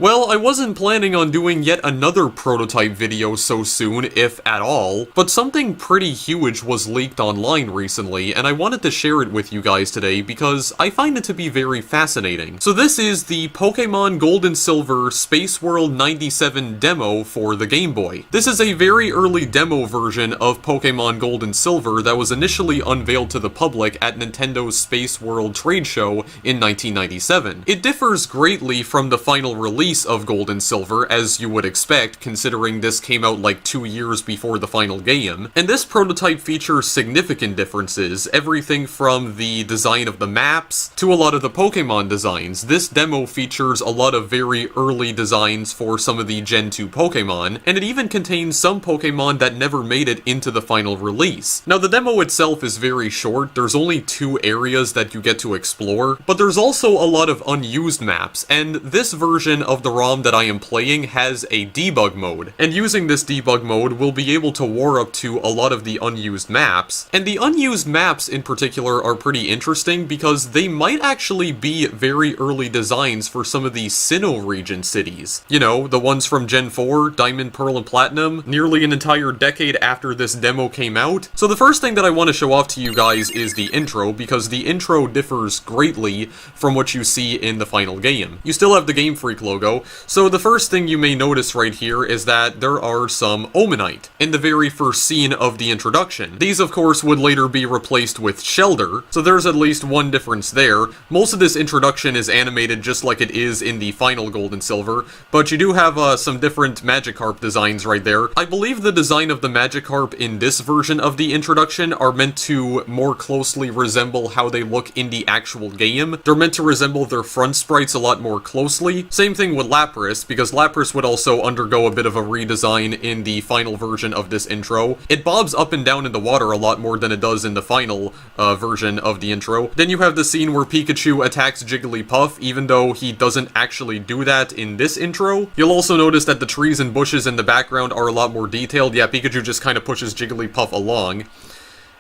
Well, I wasn't planning on doing yet another prototype video so soon, if at all, but something pretty huge was leaked online recently, and I wanted to share it with you guys today because I find it to be very fascinating. So this is the Pokemon Gold and Silver SpaceWorld 97 demo for the Game Boy. This is a very early demo version of Pokemon Gold and Silver that was initially unveiled to the public at Nintendo's SpaceWorld trade show in 1997. It differs greatly from the final release of Gold and Silver, as you would expect, considering this came out like 2 years before the final game. And this prototype features significant differences, everything from the design of the maps to a lot of the Pokemon designs. This demo features a lot of very early designs for some of the Gen 2 Pokemon, and it even contains some Pokemon that never made it into the final release. Now, the demo itself is very short. There's only 2 areas that you get to explore, but there's also a lot of unused maps, and this version of the ROM that I am playing has a debug mode, and using this debug mode we'll be able to war up to a lot of the unused maps, and the unused maps in particular are pretty interesting because they might actually be very early designs for some of the Sinnoh region cities. You know, the ones from Gen 4, Diamond, Pearl, and Platinum, nearly an entire decade after this demo came out. So the first thing that I want to show off to you guys is the intro, because the intro differs greatly from what you see in the final game. You still have the Game Freak logo, so the first thing you may notice right here is that there are some Omanite in the very first scene of the introduction. These of course would later be replaced with Shelder, so there's at least one difference there. Most of this introduction is animated just like it is in the final Gold and Silver, but you do have some different Magikarp designs right there. I believe the design of the Magikarp in this version of the introduction are meant to more closely resemble how they look in the actual game. They're meant to resemble their front sprites a lot more closely. Same thing with Lapras, because Lapras would also undergo a bit of a redesign in the final version of this intro. It bobs up and down in the water a lot more than it does in the final version of the intro. Then you have the scene where Pikachu attacks Jigglypuff, even though he doesn't actually do that in this intro. You'll also notice that the trees and bushes in the background are a lot more detailed. Yeah, Pikachu just kind of pushes Jigglypuff along.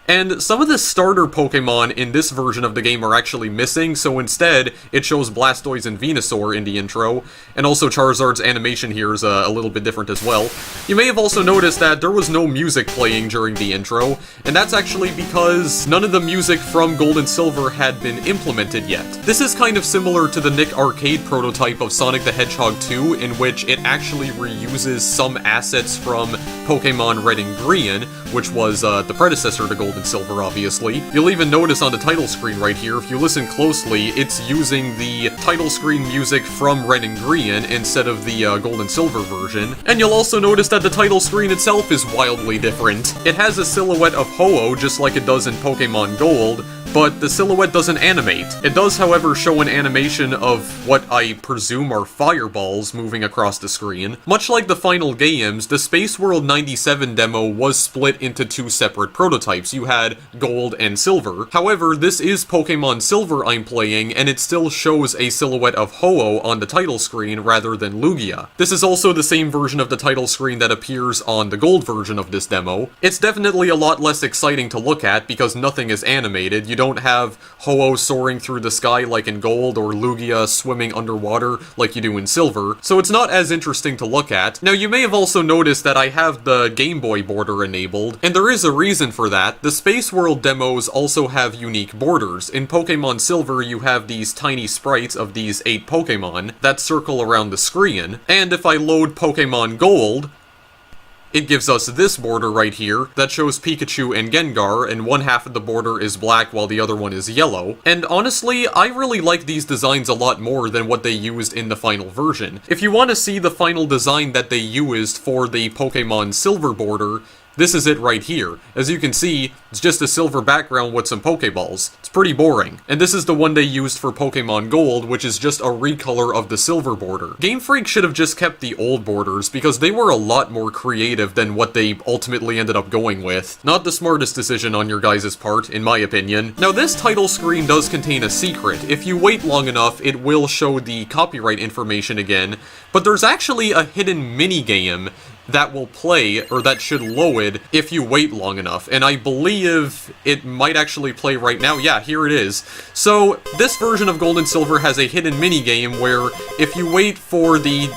And some of the starter Pokemon in this version of the game are actually missing, so instead, it shows Blastoise and Venusaur in the intro, and also Charizard's animation here is a little bit different as well. You may have also noticed that there was no music playing during the intro, and that's actually because none of the music from Gold and Silver had been implemented yet. This is kind of similar to the Nick Arcade prototype of Sonic the Hedgehog 2, in which it actually reuses some assets from Pokemon Red and Green, which was the predecessor to Gold and Silver, obviously. You'll even notice on the title screen right here, if you listen closely, it's using the title screen music from Red and Green instead of the Gold and Silver version. And you'll also notice that the title screen itself is wildly different. It has a silhouette of Ho-Oh, just like it does in Pokemon Gold, but the silhouette doesn't animate. It does, however, show an animation of what I presume are fireballs moving across the screen. Much like the final games, the SpaceWorld 97 demo was split into 2 separate prototypes. You had Gold and Silver. However, this is Pokemon Silver I'm playing, and it still shows a silhouette of Ho-Oh on the title screen rather than Lugia. This is also the same version of the title screen that appears on the Gold version of this demo. It's definitely a lot less exciting to look at because nothing is animated. You don't have Ho-Oh soaring through the sky like in Gold, or Lugia swimming underwater like you do in Silver, so it's not as interesting to look at. Now, you may have also noticed that I have the Game Boy border enabled, and there is a reason for that. The SpaceWorld demos also have unique borders. In Pokemon Silver, you have these tiny sprites of these 8 Pokemon that circle around the screen, and if I load Pokemon Gold, it gives us this border right here that shows Pikachu and Gengar, and one half of the border is black while the other one is yellow. And honestly, I really like these designs a lot more than what they used in the final version. If you want to see the final design that they used for the Pokemon Silver border, this is it right here. As you can see, it's just a silver background with some Pokeballs. It's pretty boring. And this is the one they used for Pokemon Gold, which is just a recolor of the silver border. Game Freak should have just kept the old borders, because they were a lot more creative than what they ultimately ended up going with. Not the smartest decision on your guys' part, in my opinion. Now, this title screen does contain a secret. If you wait long enough, it will show the copyright information again, but there's actually a hidden minigame that will play, or that should load, if you wait long enough. And I believe it might actually play right now. Yeah, here it is. So, this version of Gold and Silver has a hidden minigame where if you wait for the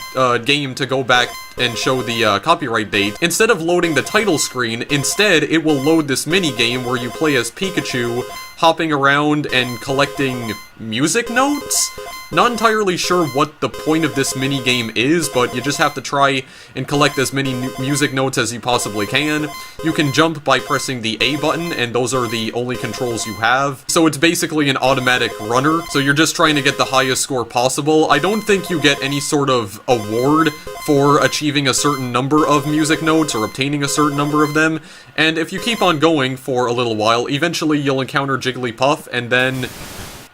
game to go back and show the copyright date, instead of loading the title screen, instead it will load this minigame where you play as Pikachu, hopping around and collecting music notes? Not entirely sure what the point of this minigame is, but you just have to try and collect as many music notes as you possibly can. You can jump by pressing the A button, and those are the only controls you have. So it's basically an automatic runner, so you're just trying to get the highest score possible. I don't think you get any sort of award for achieving a certain number of music notes or obtaining a certain number of them, and if you keep on going for a little while, eventually you'll encounter Jigglypuff, and then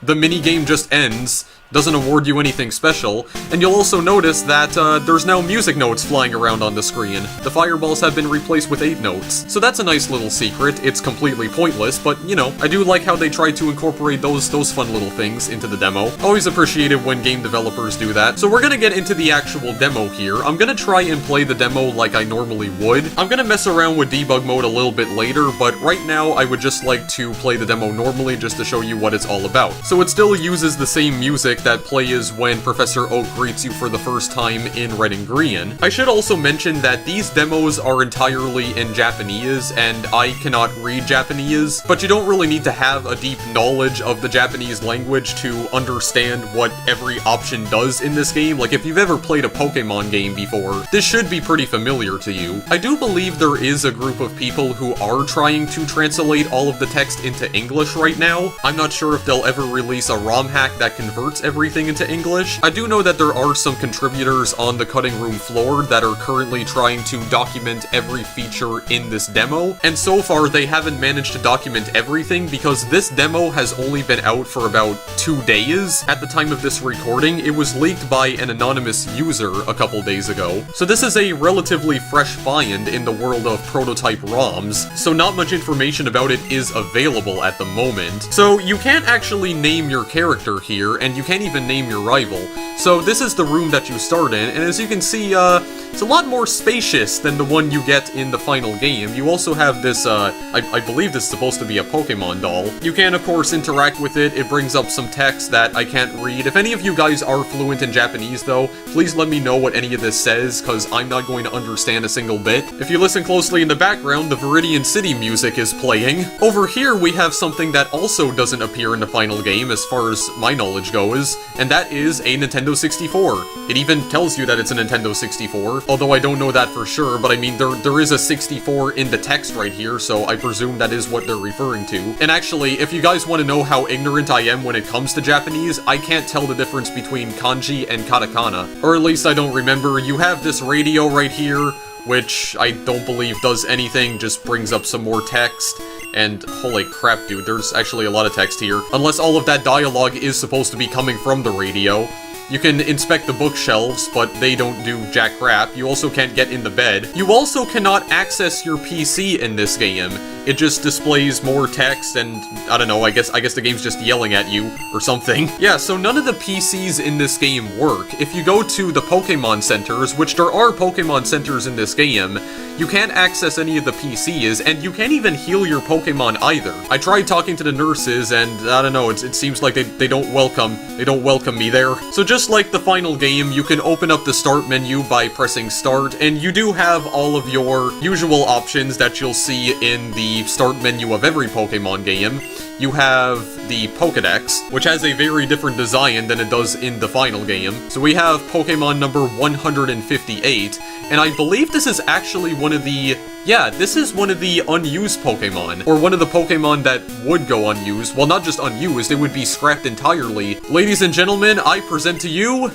the minigame just ends, doesn't award you anything special, and you'll also notice that there's now music notes flying around on the screen. The fireballs have been replaced with 8 notes. So that's a nice little secret. It's completely pointless, but, you know, I do like how they try to incorporate those fun little things into the demo. Always appreciate it when game developers do that. So we're gonna get into the actual demo here. I'm gonna try and play the demo like I normally would. I'm gonna mess around with debug mode a little bit later, but right now I would just like to play the demo normally just to show you what it's all about. So it still uses the same music that plays when Professor Oak greets you for the first time in Red and Green. I should also mention that these demos are entirely in Japanese, and I cannot read Japanese, but you don't really need to have a deep knowledge of the Japanese language to understand what every option does in this game. Like, if you've ever played a Pokemon game before, this should be pretty familiar to you. I do believe there is a group of people who are trying to translate all of the text into English right now. I'm not sure if they'll ever release a ROM hack that converts everything into English. I do know that there are some contributors on the cutting room floor that are currently trying to document every feature in this demo, and so far they haven't managed to document everything because this demo has only been out for about 2 days. At the time of this recording, it was leaked by an anonymous user a couple days ago. So this is a relatively fresh find in the world of prototype ROMs, so not much information about it is available at the moment. So you can't actually name your character here, and you can't even name your rival. So this is the room that you start in, and as you can see, it's a lot more spacious than the one you get in the final game. You also have this, I believe this is supposed to be a Pokemon doll. You can, of course, interact with it. It brings up some text that I can't read. If any of you guys are fluent in Japanese, though, please let me know what any of this says, because I'm not going to understand a single bit. If you listen closely in the background, the Viridian City music is playing. Over here, we have something that also doesn't appear in the final game, as far as my knowledge goes, and that is a Nintendo 64. It even tells you that it's a Nintendo 64, although I don't know that for sure, but I mean, there is a 64 in the text right here, so I presume that is what they're referring to. And actually, if you guys want to know how ignorant I am when it comes to Japanese, I can't tell the difference between kanji and katakana. Or at least I don't remember. You have this radio right here, which I don't believe does anything, just brings up some more text. And holy crap, dude, there's actually a lot of text here. Unless all of that dialogue is supposed to be coming from the radio. You can inspect the bookshelves, but they don't do jack crap. You also can't get in the bed. You also cannot access your PC in this game. It just displays more text and, I don't know, I guess the game's just yelling at you or something. Yeah, so none of the PCs in this game work. If you go to the Pokemon centers, which there are Pokemon centers in this game, you can't access any of the PCs, and you can't even heal your Pokemon either. I tried talking to the nurses, and I don't know, it seems like they don't welcome me there. So just like the final game, you can open up the start menu by pressing start, and you do have all of your usual options that you'll see in the start menu of every Pokemon game. You have the Pokedex, which has a very different design than it does in the final game. So we have Pokemon number 158, and I believe this is actually one of the... yeah, this is one of the unused Pokemon, or one of the Pokemon that would go unused. Well, not just unused, it would be scrapped entirely. Ladies and gentlemen, I present to you...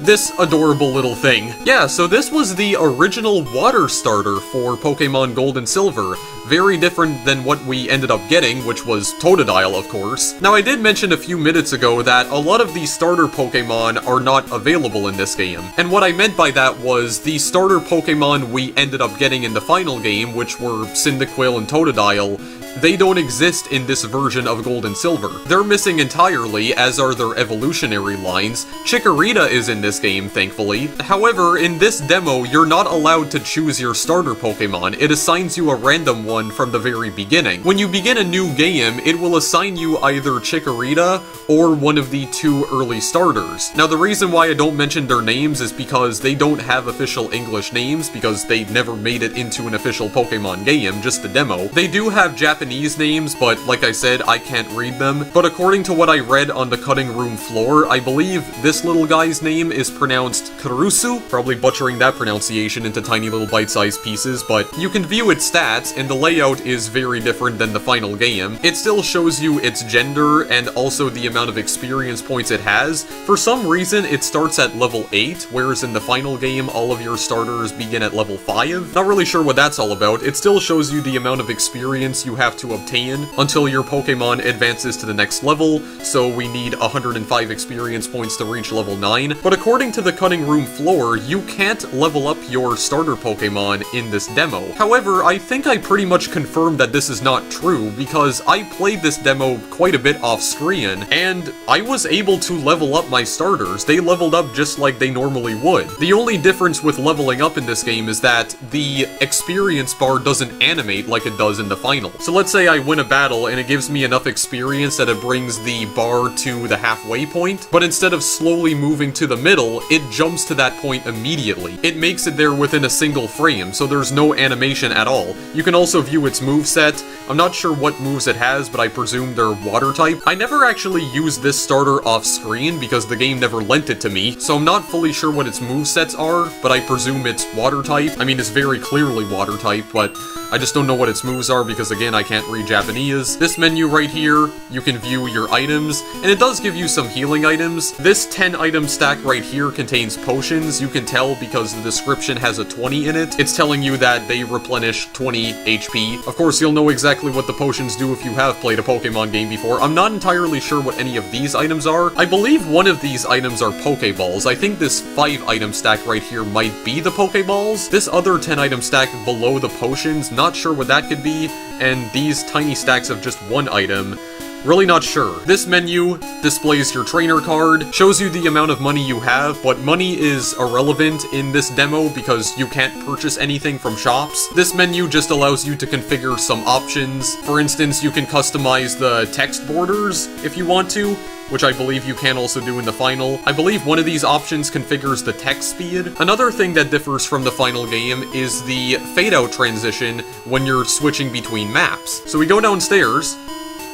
this adorable little thing. Yeah, so this was the original water starter for Pokemon Gold and Silver. Very different than what we ended up getting, which was Totodile, of course. Now, I did mention a few minutes ago that a lot of the starter Pokemon are not available in this game. And what I meant by that was the starter Pokemon we ended up getting in the final game, which were Cyndaquil and Totodile, they don't exist in this version of Gold and Silver. They're missing entirely, as are their evolutionary lines. Chikorita is in this game, thankfully. However, in this demo, you're not allowed to choose your starter Pokemon. It assigns you a random one from the very beginning. When you begin a new game, it will assign you either Chikorita or one of the 2 early starters. Now, the reason why I don't mention their names is because they don't have official English names, because they never made it into an official Pokemon game, just the demo. They do have Japanese names, but like I said, I can't read them. But according to what I read on the cutting room floor, I believe this little guy's name is pronounced Karusu, probably butchering that pronunciation into tiny little bite-sized pieces, but you can view its stats, and the layout is very different than the final game. It still shows you its gender and also the amount of experience points it has. For some reason, it starts at level 8, whereas in the final game, all of your starters begin at level 5. Not really sure what that's all about. It still shows you the amount of experience you have to obtain until your Pokemon advances to the next level, so we need 105 experience points to reach level 9. But according to the cutting room floor, you can't level up your starter Pokemon in this demo. However, I think I pretty much confirmed that this is not true, because I played this demo quite a bit off screen, and I was able to level up my starters. They leveled up just like they normally would. The only difference with leveling up in this game is that the experience bar doesn't animate like it does in the final. So let's say I win a battle and it gives me enough experience that it brings the bar to the halfway point, but instead of slowly moving to the middle, it jumps to that point immediately. It makes it there within a single frame, so there's no animation at all. You can also view its moveset. I'm not sure what moves it has, but I presume they're water type. I never actually used this starter off screen because the game never lent it to me, so I'm not fully sure what its movesets are, but I presume it's water type. I mean, it's very clearly water type, but I just don't know what its moves are because, again, I can't read Japanese. This menu right here, you can view your items, and it does give you some healing items. This 10 item stack right here contains potions. You can tell because the description has a 20 in it. It's telling you that they replenish 20 HP. Of course, you'll know exactly what the potions do if you have played a Pokemon game before. I'm not entirely sure what any of these items are. I believe one of these items are Pokeballs. I think this 5 item stack right here might be the Pokeballs. This other 10 item stack below the potions, not sure what that could be, and these tiny stacks of just 1 item, really not sure. This menu displays your trainer card, shows you the amount of money you have, but money is irrelevant in this demo because you can't purchase anything from shops. This menu just allows you to configure some options. For instance, you can customize the text borders if you want to, which I believe you can also do in the final. I believe one of these options configures the text speed. Another thing that differs from the final game is the Phaedo Transition when you're switching between maps. So we go downstairs,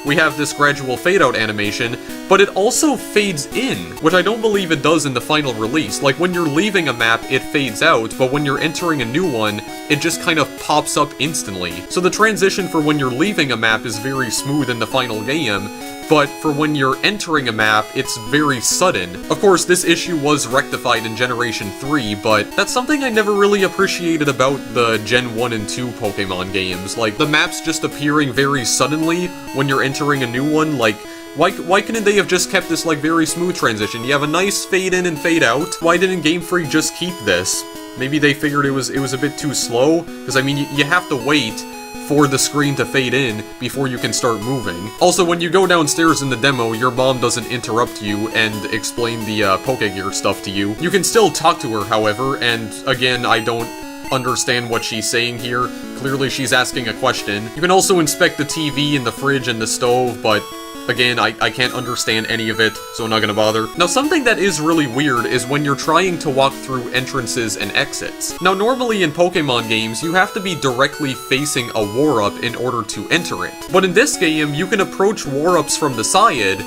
we have this gradual fade-out animation, but it also fades in, which I don't believe it does in the final release. Like, when you're leaving a map, it fades out, but when you're entering a new one, it just kind of pops up instantly. So the transition for when you're leaving a map is very smooth in the final game, but for when you're entering a map, it's very sudden. Of course, this issue was rectified in Generation 3, but that's something I never really appreciated about the Gen 1 and 2 Pokemon games. Like, the maps just appearing very suddenly when you're entering a new one. Like, why couldn't they have just kept this, like, very smooth transition? You have a nice fade in and fade out. Why didn't Game Freak just keep this? Maybe they figured it was a bit too slow? Because, I mean, you have to wait for the screen to fade in before you can start moving. Also, when you go downstairs in the demo, your mom doesn't interrupt you and explain the Pokegear stuff to you. You can still talk to her, however, and again, I don't understand what she's saying here. Clearly, she's asking a question. You can also inspect the TV and the fridge and the stove, but again, I can't understand any of it, so I'm not gonna bother. Now, something that is really weird is when you're trying to walk through entrances and exits. Now, normally in Pokemon games, you have to be directly facing a war-up in order to enter it. But in this game, you can approach war-ups from the side,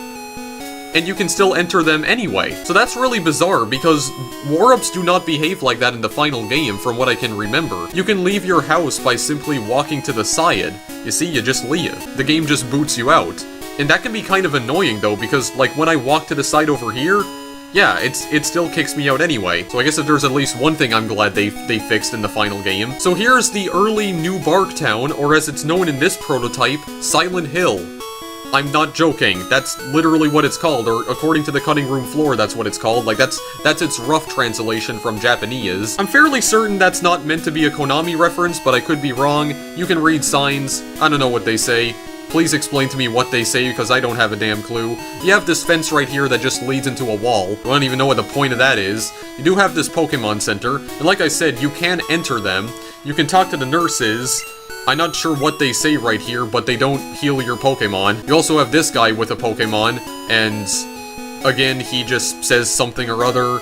and you can still enter them anyway. So that's really bizarre, because war-ups do not behave like that in the final game, from what I can remember. You can leave your house by simply walking to the side. You see, you just leave. The game just boots you out. And that can be kind of annoying, though, because, like, when I walk to the side over here, yeah, it still kicks me out anyway. So I guess if there's at least one thing I'm glad they fixed in the final game. So here's the early New Bark Town, or as it's known in this prototype, Silent Hill. I'm not joking. That's literally what it's called, or according to the cutting room floor, that's what it's called. Like, that's its rough translation from Japanese. I'm fairly certain that's not meant to be a Konami reference, but I could be wrong. You can read signs. I don't know what they say. Please explain to me what they say, because I don't have a damn clue. You have this fence right here that just leads into a wall. I don't even know what the point of that is. You do have this Pokemon Center, and like I said, you can enter them. You can talk to the nurses. I'm not sure what they say right here, but they don't heal your Pokemon. You also have this guy with a Pokemon, and again, he just says something or other.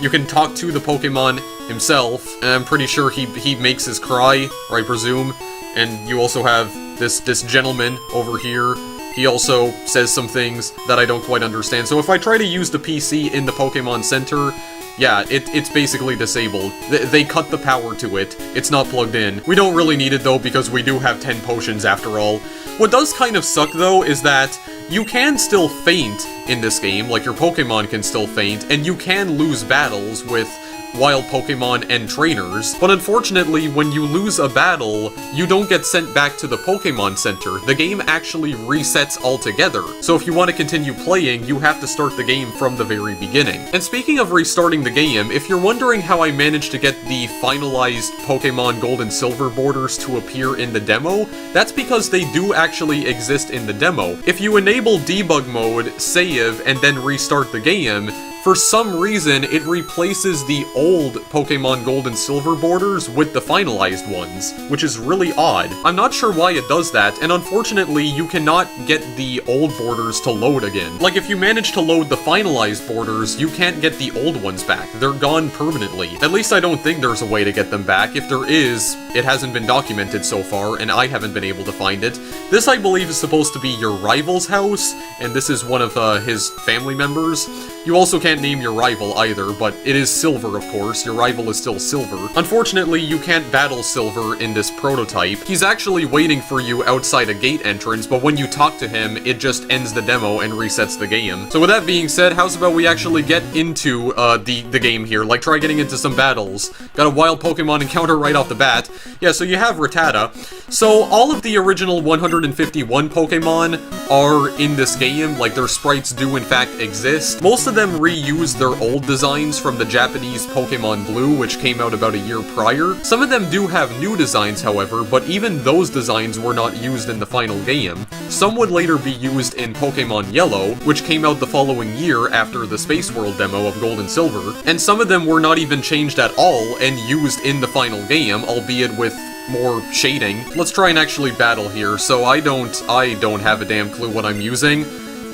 You can talk to the Pokemon himself, and I'm pretty sure he makes his cry, or I presume. And you also have this gentleman over here. He also says some things that I don't quite understand. So if I try to use the PC in the Pokemon Center, yeah, it's basically disabled. They cut the power to it. It's not plugged in. We don't really need it though, because we do have 10 potions after all. What does kind of suck though is that you can still faint in this game, like your Pokemon can still faint, and you can lose battles with wild Pokemon and trainers, but unfortunately, when you lose a battle, you don't get sent back to the Pokemon Center. The game actually resets altogether. So if you want to continue playing, you have to start the game from the very beginning. And speaking of restarting the game, if you're wondering how I managed to get the finalized Pokemon Gold and Silver borders to appear in the demo, that's because they do actually exist in the demo. If you enable debug mode, save, and then restart the game, for some reason, it replaces the old Pokemon Gold and Silver borders with the finalized ones, which is really odd. I'm not sure why it does that, and unfortunately, you cannot get the old borders to load again. Like, if you manage to load the finalized borders, you can't get the old ones back. They're gone permanently. At least I don't think there's a way to get them back. If there is, it hasn't been documented so far, and I haven't been able to find it. This, I believe, is supposed to be your rival's house, and this is one of his family members. You also can't name your rival either, but it is Silver, of course. Your rival is still Silver. Unfortunately, you can't battle Silver in this prototype. He's actually waiting for you outside a gate entrance, but when you talk to him, it just ends the demo and resets the game. So with that being said, how's about we actually get into the game here? Like, try getting into some battles. Got a wild Pokemon encounter right off the bat. Yeah, so you have Rattata. So all of the original 151 Pokemon are in this game. Like, their sprites do in fact exist. Most of them reuse their old designs from the Japanese Pokemon Blue, which came out about a year prior. Some of them do have new designs, however, but even those designs were not used in the final game. Some would later be used in Pokemon Yellow, which came out the following year after the SpaceWorld demo of Gold and Silver, and some of them were not even changed at all and used in the final game, albeit with more shading. Let's try and actually battle here. So I don't have a damn clue what I'm using.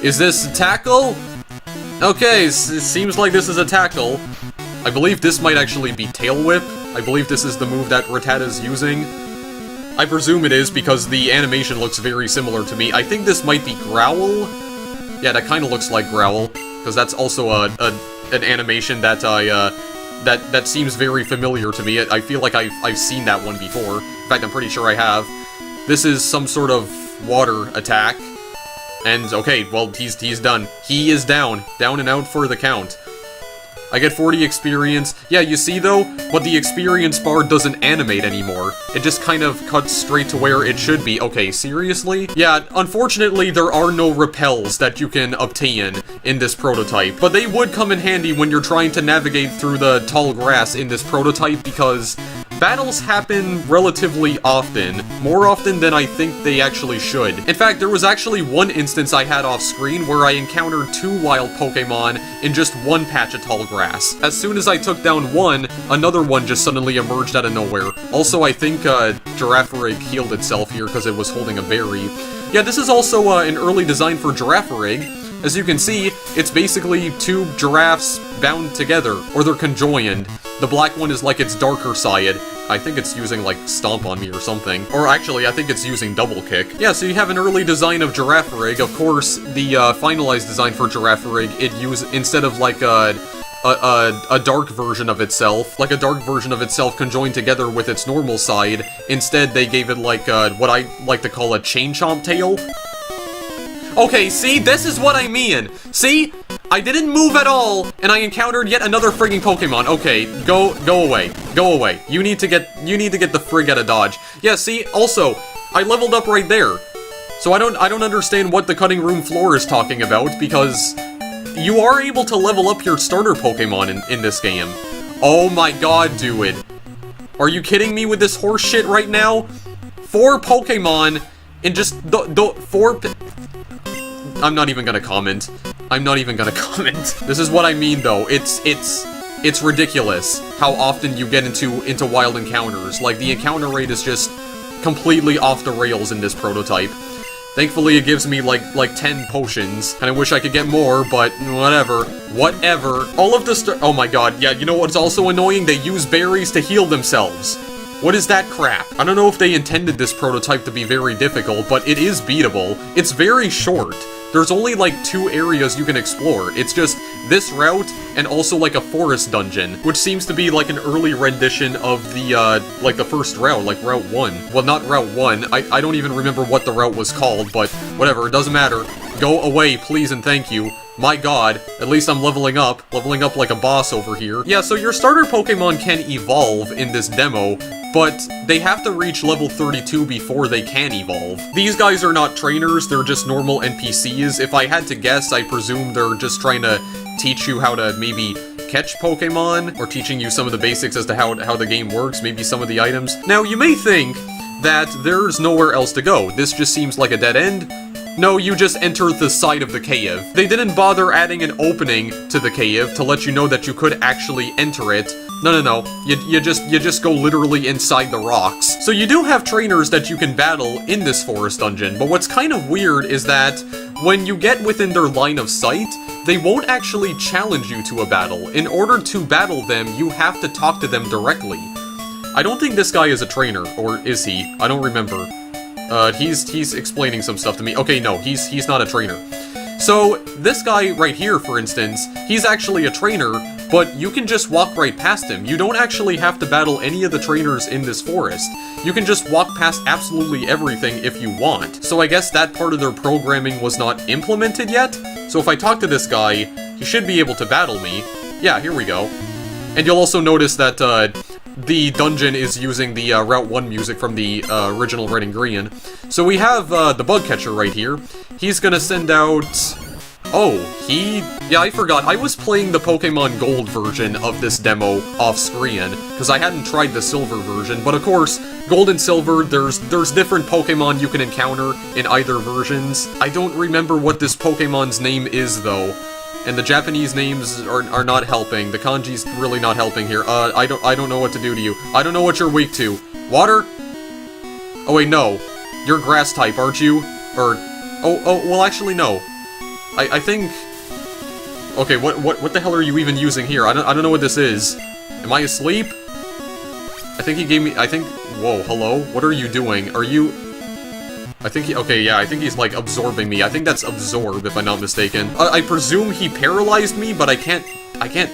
Is this Tackle? Okay, it seems like this is a Tackle. I believe this might actually be Tail Whip. I believe this is the move that Rattata's using. I presume it is because the animation looks very similar to me. I think this might be Growl. Yeah, that kind of looks like Growl, because that's also an animation that that seems very familiar to me. I feel like I've seen that one before. In fact, I'm pretty sure I have. This is some sort of water attack. And, okay, well, he's done. He is down. Down and out for the count. I get 40 experience. Yeah, you see, though? But the experience bar doesn't animate anymore. It just kind of cuts straight to where it should be. Okay, seriously? Yeah, unfortunately, there are no repels that you can obtain in this prototype. But they would come in handy when you're trying to navigate through the tall grass in this prototype, because battles happen relatively often, more often than I think they actually should. In fact, there was actually one instance I had off screen where I encountered 2 wild Pokemon in just one patch of tall grass. As soon as I took down one, another one just suddenly emerged out of nowhere. Also, I think Girafarig healed itself here because it was holding a berry. Yeah, this is also an early design for Girafarig. As you can see, it's basically 2 giraffes bound together, or they're conjoined. The black one is like its darker side. I think it's using, like, Stomp on Me or something. Or actually, I think it's using Double Kick. Yeah, so you have an early design of Girafarig. Of course, the finalized design for Girafarig, it used, instead of, like, a dark version of itself, like a dark version of itself conjoined together with its normal side, instead they gave it, like, what I like to call a Chain Chomp tail. Okay, see? This is what I mean! See? I didn't move at all, and I encountered yet another frigging Pokemon. Okay, go away. Go away. You need to get the frig out of Dodge. Yeah, see? Also, I leveled up right there. So I don't understand what the cutting room floor is talking about, because you are able to level up your starter Pokemon in this game. Oh my god, dude. Are you kidding me with this horse shit right now? 4 Pokemon in just I'm not even gonna comment. I'm not even gonna comment. This is what I mean, though. It's ridiculous how often you get into wild encounters. Like, the encounter rate is just completely off the rails in this prototype. Thankfully, it gives me, like 10 potions, and I wish I could get more, but whatever. Whatever. All of this oh my god, yeah, you know what's also annoying? They use berries to heal themselves. What is that crap? I don't know if they intended this prototype to be very difficult, but it is beatable. It's very short. There's only, like, 2 areas you can explore. It's just this route, and also, like, a forest dungeon, which seems to be, like, an early rendition of the, like, the first route, like, Route 1. Well, not Route 1. I don't even remember what the route was called, but whatever, it doesn't matter. Go away, please and thank you. My god, at least I'm leveling up like a boss over here. Yeah, so your starter Pokemon can evolve in this demo, but they have to reach level 32 before they can evolve. These guys are not trainers, they're just normal NPCs. If I had to guess, I presume they're just trying to teach you how to maybe catch Pokemon, or teaching you some of the basics as to how the game works, maybe some of the items. Now, you may think that there's nowhere else to go. This just seems like a dead end. No, you just entered the side of the cave. They didn't bother adding an opening to the cave to let you know that you could actually enter it. No. You just go literally inside the rocks. So you do have trainers that you can battle in this forest dungeon, but what's kind of weird is that when you get within their line of sight, they won't actually challenge you to a battle. In order to battle them, you have to talk to them directly. I don't think this guy is a trainer, or is he? I don't remember. He's explaining some stuff to me. Okay, no, he's not a trainer. So, this guy right here, for instance, he's actually a trainer, but you can just walk right past him. You don't actually have to battle any of the trainers in this forest. You can just walk past absolutely everything if you want. So I guess that part of their programming was not implemented yet? So if I talk to this guy, he should be able to battle me. Yeah, here we go. And you'll also notice that, the dungeon is using the Route 1 music from the original Red and Green. So we have the bug catcher right here. He's gonna send out... Oh, yeah, I forgot. I was playing the Pokemon Gold version of this demo off-screen, because I hadn't tried the Silver version. But of course, Gold and Silver, there's different Pokemon you can encounter in either versions. I don't remember what this Pokemon's name is, though. And the Japanese names are not helping. The kanji's really not helping here. I don't know what to do to you. I don't know what you're weak to. Water? Oh wait, no. You're grass type, aren't you? Or... Oh, well actually no. I think... Okay, what the hell are you even using here? I don't know what this is. Am I asleep? I think he gave me... Whoa, hello? What are you doing? Are you... Okay, yeah, I think he's, like, absorbing me. I think that's absorb, if I'm not mistaken. I presume he paralyzed me, but I can't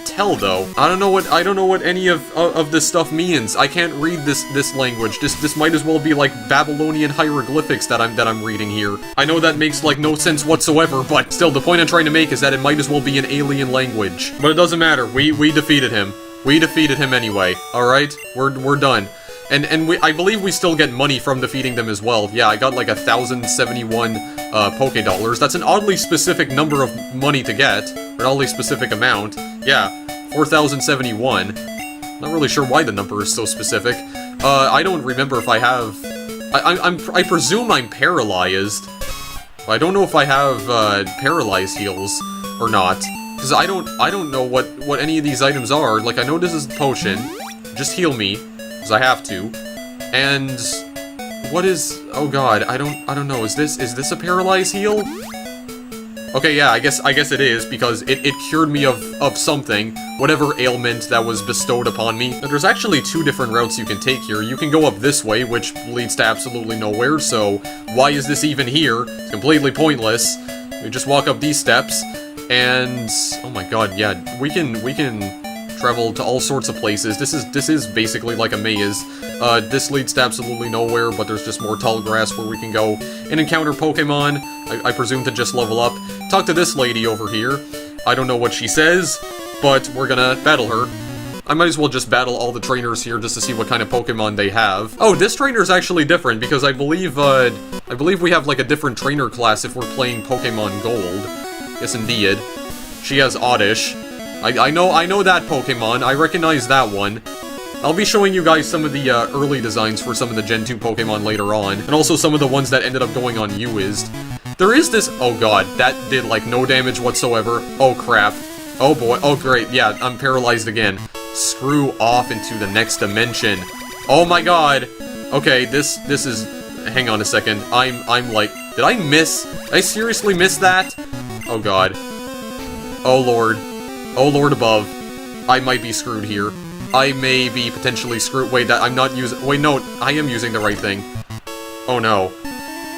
tell, though. I don't know what any of this stuff means. I can't read this language. This might as well be, like, Babylonian hieroglyphics that I'm reading here. I know that makes, like, no sense whatsoever, but still, the point I'm trying to make is that it might as well be an alien language. But it doesn't matter. We defeated him. We defeated him anyway. Alright? We're done. And I believe we still get money from defeating them as well. Yeah, I got like 1,071 Poké Dollars. That's an oddly specific number of money to get. An oddly specific amount. Yeah, 4,071. Not really sure why the number is so specific. I don't remember if I have... I presume I'm paralyzed. I don't know if I have paralyzed heals or not. Because I don't know what any of these items are. Like, I know this is a potion. Just heal me. Because I have to. And what is... Oh god, I don't know. Is this a paralyzed heal? Okay, yeah, I guess it is, because it cured me of something, whatever ailment that was bestowed upon me. Now, there's actually 2 different routes you can take here. You can go up this way, which leads to absolutely nowhere, so why is this even here? It's completely pointless. We just walk up these steps, and... Oh my god, yeah, we can travel to all sorts of places. This is basically like a maze. This leads to absolutely nowhere, but there's just more tall grass where we can go and encounter Pokemon. I presume to just level up. Talk to this lady over here. I don't know what she says, but we're gonna battle her. I might as well just battle all the trainers here just to see what kind of Pokemon they have. Oh, this trainer's actually different because I believe we have like a different trainer class if we're playing Pokemon Gold. Yes, indeed. She has Oddish. I know that Pokemon. I recognize that one. I'll be showing you guys some of the early designs for some of the Gen 2 Pokemon later on, and also some of the ones that ended up going on Uizd. There is this- oh god, that did like no damage whatsoever. Oh crap. Oh boy, oh great, yeah, I'm paralyzed again. Screw off into the next dimension. Oh my god. Okay, this is- hang on a second. I'm like- did I miss? Did I seriously miss that? Oh god. Oh lord. Oh lord above. I might be screwed here. I may be potentially screwed- wait, I'm not using- wait, no, I am using the right thing. Oh no.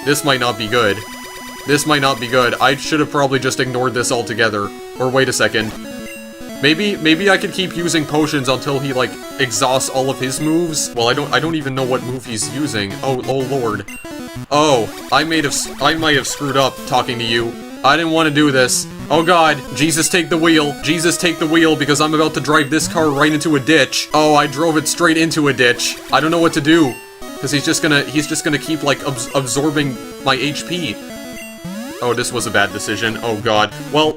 This might not be good. This might not be good. I should have probably just ignored this altogether. Or wait a second. Maybe I could keep using potions until he, like, exhausts all of his moves? Well, I don't even know what move he's using. Oh lord. Oh, I might have screwed up talking to you. I didn't want to do this. Oh god, Jesus take the wheel. Jesus take the wheel because I'm about to drive this car right into a ditch. Oh, I drove it straight into a ditch. I don't know what to do. Because he's just gonna keep, like, absorbing my HP. Oh, this was a bad decision. Oh god. Well,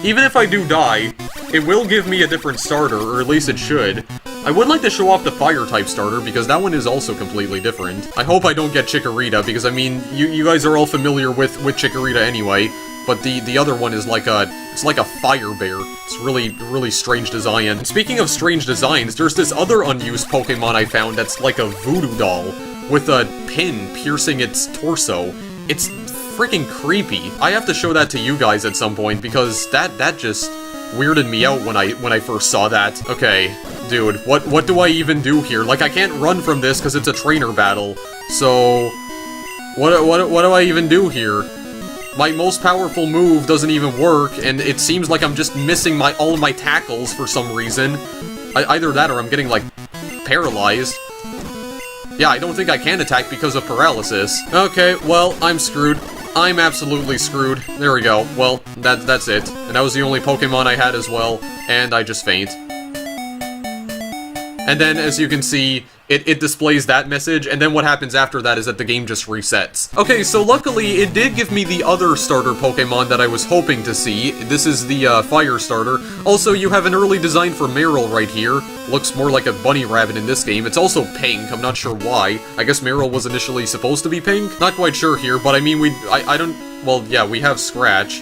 even if I do die, it will give me a different starter, or at least it should. I would like to show off the Fire-type starter, because that one is also completely different. I hope I don't get Chikorita, because, I mean, you guys are all familiar with Chikorita anyway, but the other one is like it's like a fire bear. It's really strange design. And speaking of strange designs, there's this other unused Pokemon I found that's like a voodoo doll, with a pin piercing its torso. It's freaking creepy. I have to show that to you guys at some point, because that just weirded me out when I first saw that. Okay, dude, what do I even do here? Like, I can't run from this because it's a trainer battle. So, what do I even do here? My most powerful move doesn't even work, and it seems like I'm just missing all of my tackles for some reason. Either that or I'm getting, like, paralyzed. Yeah, I don't think I can attack because of paralysis. Okay, well, I'm screwed. I'm absolutely screwed. There we go. Well, that's it. And that was the only Pokemon I had as well, and I just faint. And then, as you can see, it displays that message, and then what happens after that is that the game just resets. Okay, so luckily, it did give me the other starter Pokemon that I was hoping to see. This is the Fire starter. Also, you have an early design for Meryl right here. Looks more like a bunny rabbit in this game. It's also pink, I'm not sure why. I guess Meryl was initially supposed to be pink? Not quite sure here, but I mean, I don't... well, yeah, we have Scratch.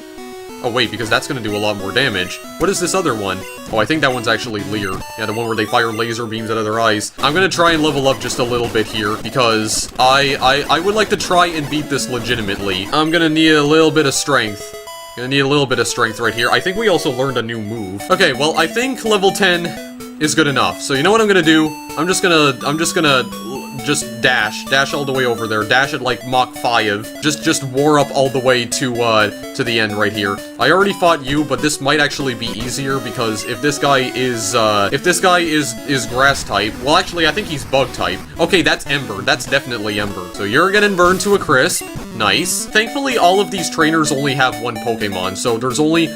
Oh wait, because that's gonna do a lot more damage. What is this other one? Oh, I think that one's actually Leer. Yeah, the one where they fire laser beams out of their eyes. I'm gonna try and level up just a little bit here, because I would like to try and beat this legitimately. I'm gonna need a little bit of strength. Gonna need a little bit of strength right here. I think we also learned a new move. Okay, well, I think level 10 is good enough. So you know what I'm gonna do? I'm just gonna dash all the way over there. Dash at like Mach 5. Just war up all the way to the end right here. I already fought you, but this might actually be easier because if this guy is grass type, well actually I think he's bug type. Okay, that's Ember. That's definitely Ember. So you're getting burned to a crisp. Nice. Thankfully, all of these trainers only have one Pokemon, so there's only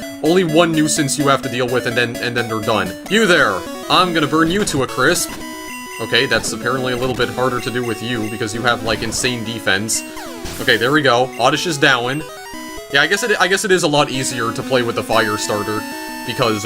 one nuisance you have to deal with, and then they're done. You there. I'm gonna burn you to a crisp. Okay, that's apparently a little bit harder to do with you, because you have, like, insane defense. Okay, there we go. Oddish is down. Yeah, I guess it is a lot easier to play with the Fire starter, because,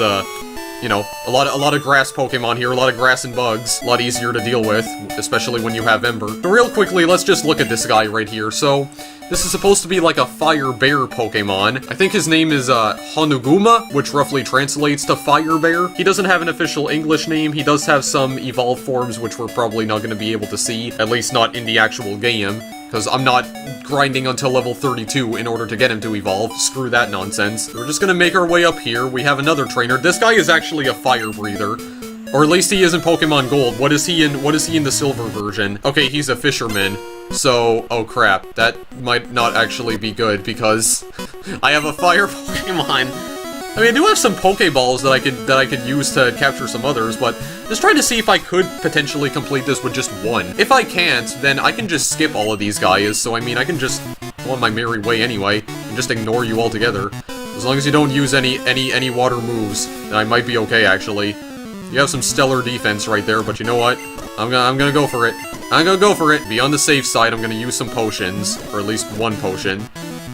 you know, a lot of grass Pokemon here, a lot of grass and bugs. A lot easier to deal with, especially when you have Ember. But real quickly, let's just look at this guy right here. So, this is supposed to be like a Fire Bear Pokemon. I think his name is, Honuguma, which roughly translates to Fire Bear. He doesn't have an official English name. He does have some evolved forms, which we're probably not going to be able to see, at least not in the actual game, because I'm not grinding until level 32 in order to get him to evolve. Screw that nonsense. We're just gonna make our way up here. We have another trainer. This guy is actually a fire breather. Or at least he is in Pokemon Gold. What is he in the silver version? Okay, he's a fisherman. So, oh crap, that might not actually be good because I have a fire Pokemon. I mean, I do have some Pokeballs that I could use to capture some others, but just trying to see if I could potentially complete this with just one. If I can't, then I can just skip all of these guys, so I mean, I can just go on my merry way anyway, and just ignore you altogether. As long as you don't use any water moves, then I might be okay, actually. You have some stellar defense right there, but you know what? I'm gonna go for it. I'm gonna go for it. Be on the safe side, I'm gonna use some potions. Or at least one potion.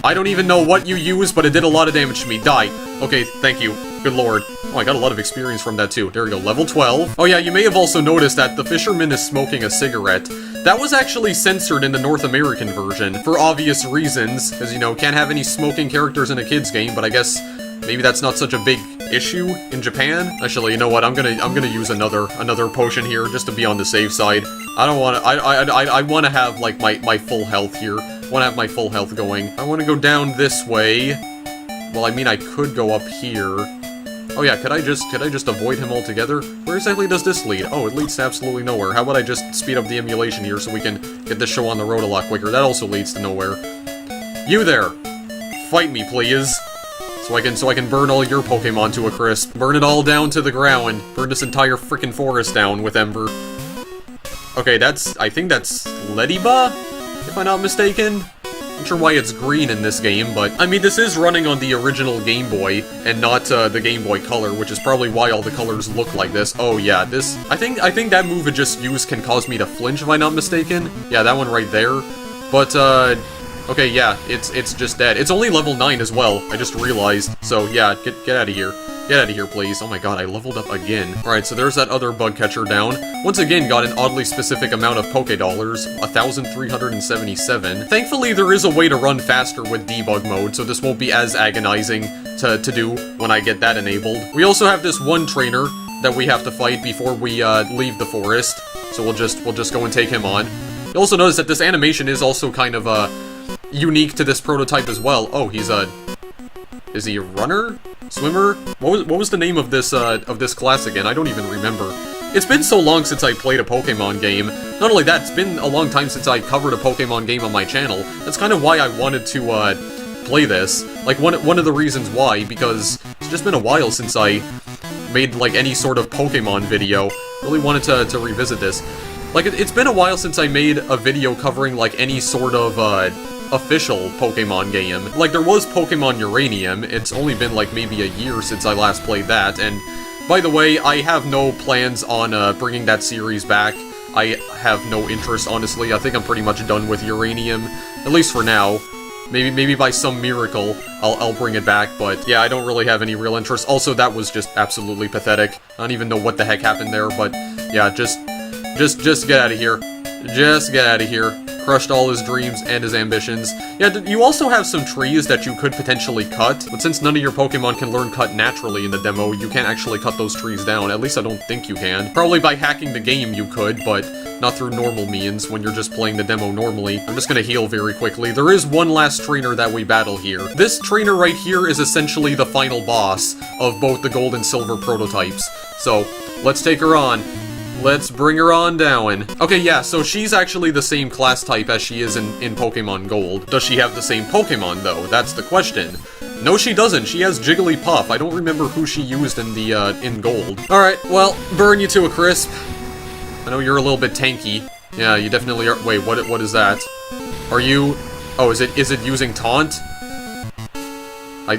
I don't even know what you used, but it did a lot of damage to me. Die. Okay, thank you. Good lord. Oh, I got a lot of experience from that too. There we go, level 12. Oh yeah, you may have also noticed that the fisherman is smoking a cigarette. That was actually censored in the North American version, for obvious reasons, because, you know, can't have any smoking characters in a kid's game, but I guess maybe that's not such a big issue in Japan. Actually, you know what, I'm gonna use another potion here, just to be on the safe side. I don't wanna, I wanna have, like, my full health here. I wanna have my full health going. I wanna go down this way. Well, I mean, I could go up here. Oh yeah, could I just avoid him altogether? Where exactly does this lead? Oh, it leads to absolutely nowhere. How about I just speed up the emulation here so we can get this show on the road a lot quicker? That also leads to nowhere. You there! Fight me, please! So I can burn all your Pokemon to a crisp. Burn it all down to the ground. Burn this entire frickin' forest down with Ember. Okay, I think that's Lediba, if I'm not mistaken. Not sure why it's green in this game, but I mean, this is running on the original Game Boy and not the Game Boy Color, which is probably why all the colors look like this. Oh yeah, this I think that move it just used can cause me to flinch, if I'm not mistaken. Yeah, that one right there. But okay, yeah, it's just dead. It's only level 9 as well. I just realized. So yeah, get out of here. Get out of here, please. Oh my god, I leveled up again. Alright, so there's that other bug catcher down. Once again, got an oddly specific amount of Poké Dollars, 1,377. Thankfully, there is a way to run faster with debug mode, so this won't be as agonizing to do when I get that enabled. We also have this one trainer that we have to fight before we leave the forest, so we'll just go and take him on. You'll also notice that this animation is also kind of unique to this prototype as well. Oh, he's is he a runner? Swimmer? What was the name of this class again? I don't even remember. It's been so long since I played a Pokemon game. Not only that, it's been a long time since I covered a Pokemon game on my channel. That's kind of why I wanted to play this. Like one of the reasons why, because it's just been a while since I made like any sort of Pokemon video. Really wanted to revisit this. Like it's been a while since I made a video covering like any sort of official Pokemon game. Like, there was Pokemon Uranium. It's only been, like, maybe a year since I last played that, and by the way, I have no plans on bringing that series back. I have no interest, honestly. I think I'm pretty much done with Uranium, at least for now. Maybe by some miracle, I'll bring it back, but yeah, I don't really have any real interest. Also, that was just absolutely pathetic. I don't even know what the heck happened there, but yeah, just get out of here. Just get out of here. Crushed all his dreams and his ambitions. Yeah, you also have some trees that you could potentially cut, but since none of your Pokemon can learn cut naturally in the demo, you can't actually cut those trees down. At least I don't think you can. Probably by hacking the game you could, but not through normal means when you're just playing the demo normally. I'm just gonna heal very quickly. There is one last trainer that we battle here. This trainer right here is essentially the final boss of both the Gold and Silver prototypes. So, let's take her on. Let's bring her on down. Okay, yeah, so she's actually the same class type as she is in Pokemon Gold. Does she have the same Pokemon, though? That's the question. No, she doesn't. She has Jigglypuff. I don't remember who she used in the, in Gold. Alright, well, burn you to a crisp. I know you're a little bit tanky. Yeah, you definitely are. Wait, what is that? Are you... Oh, is it using Taunt?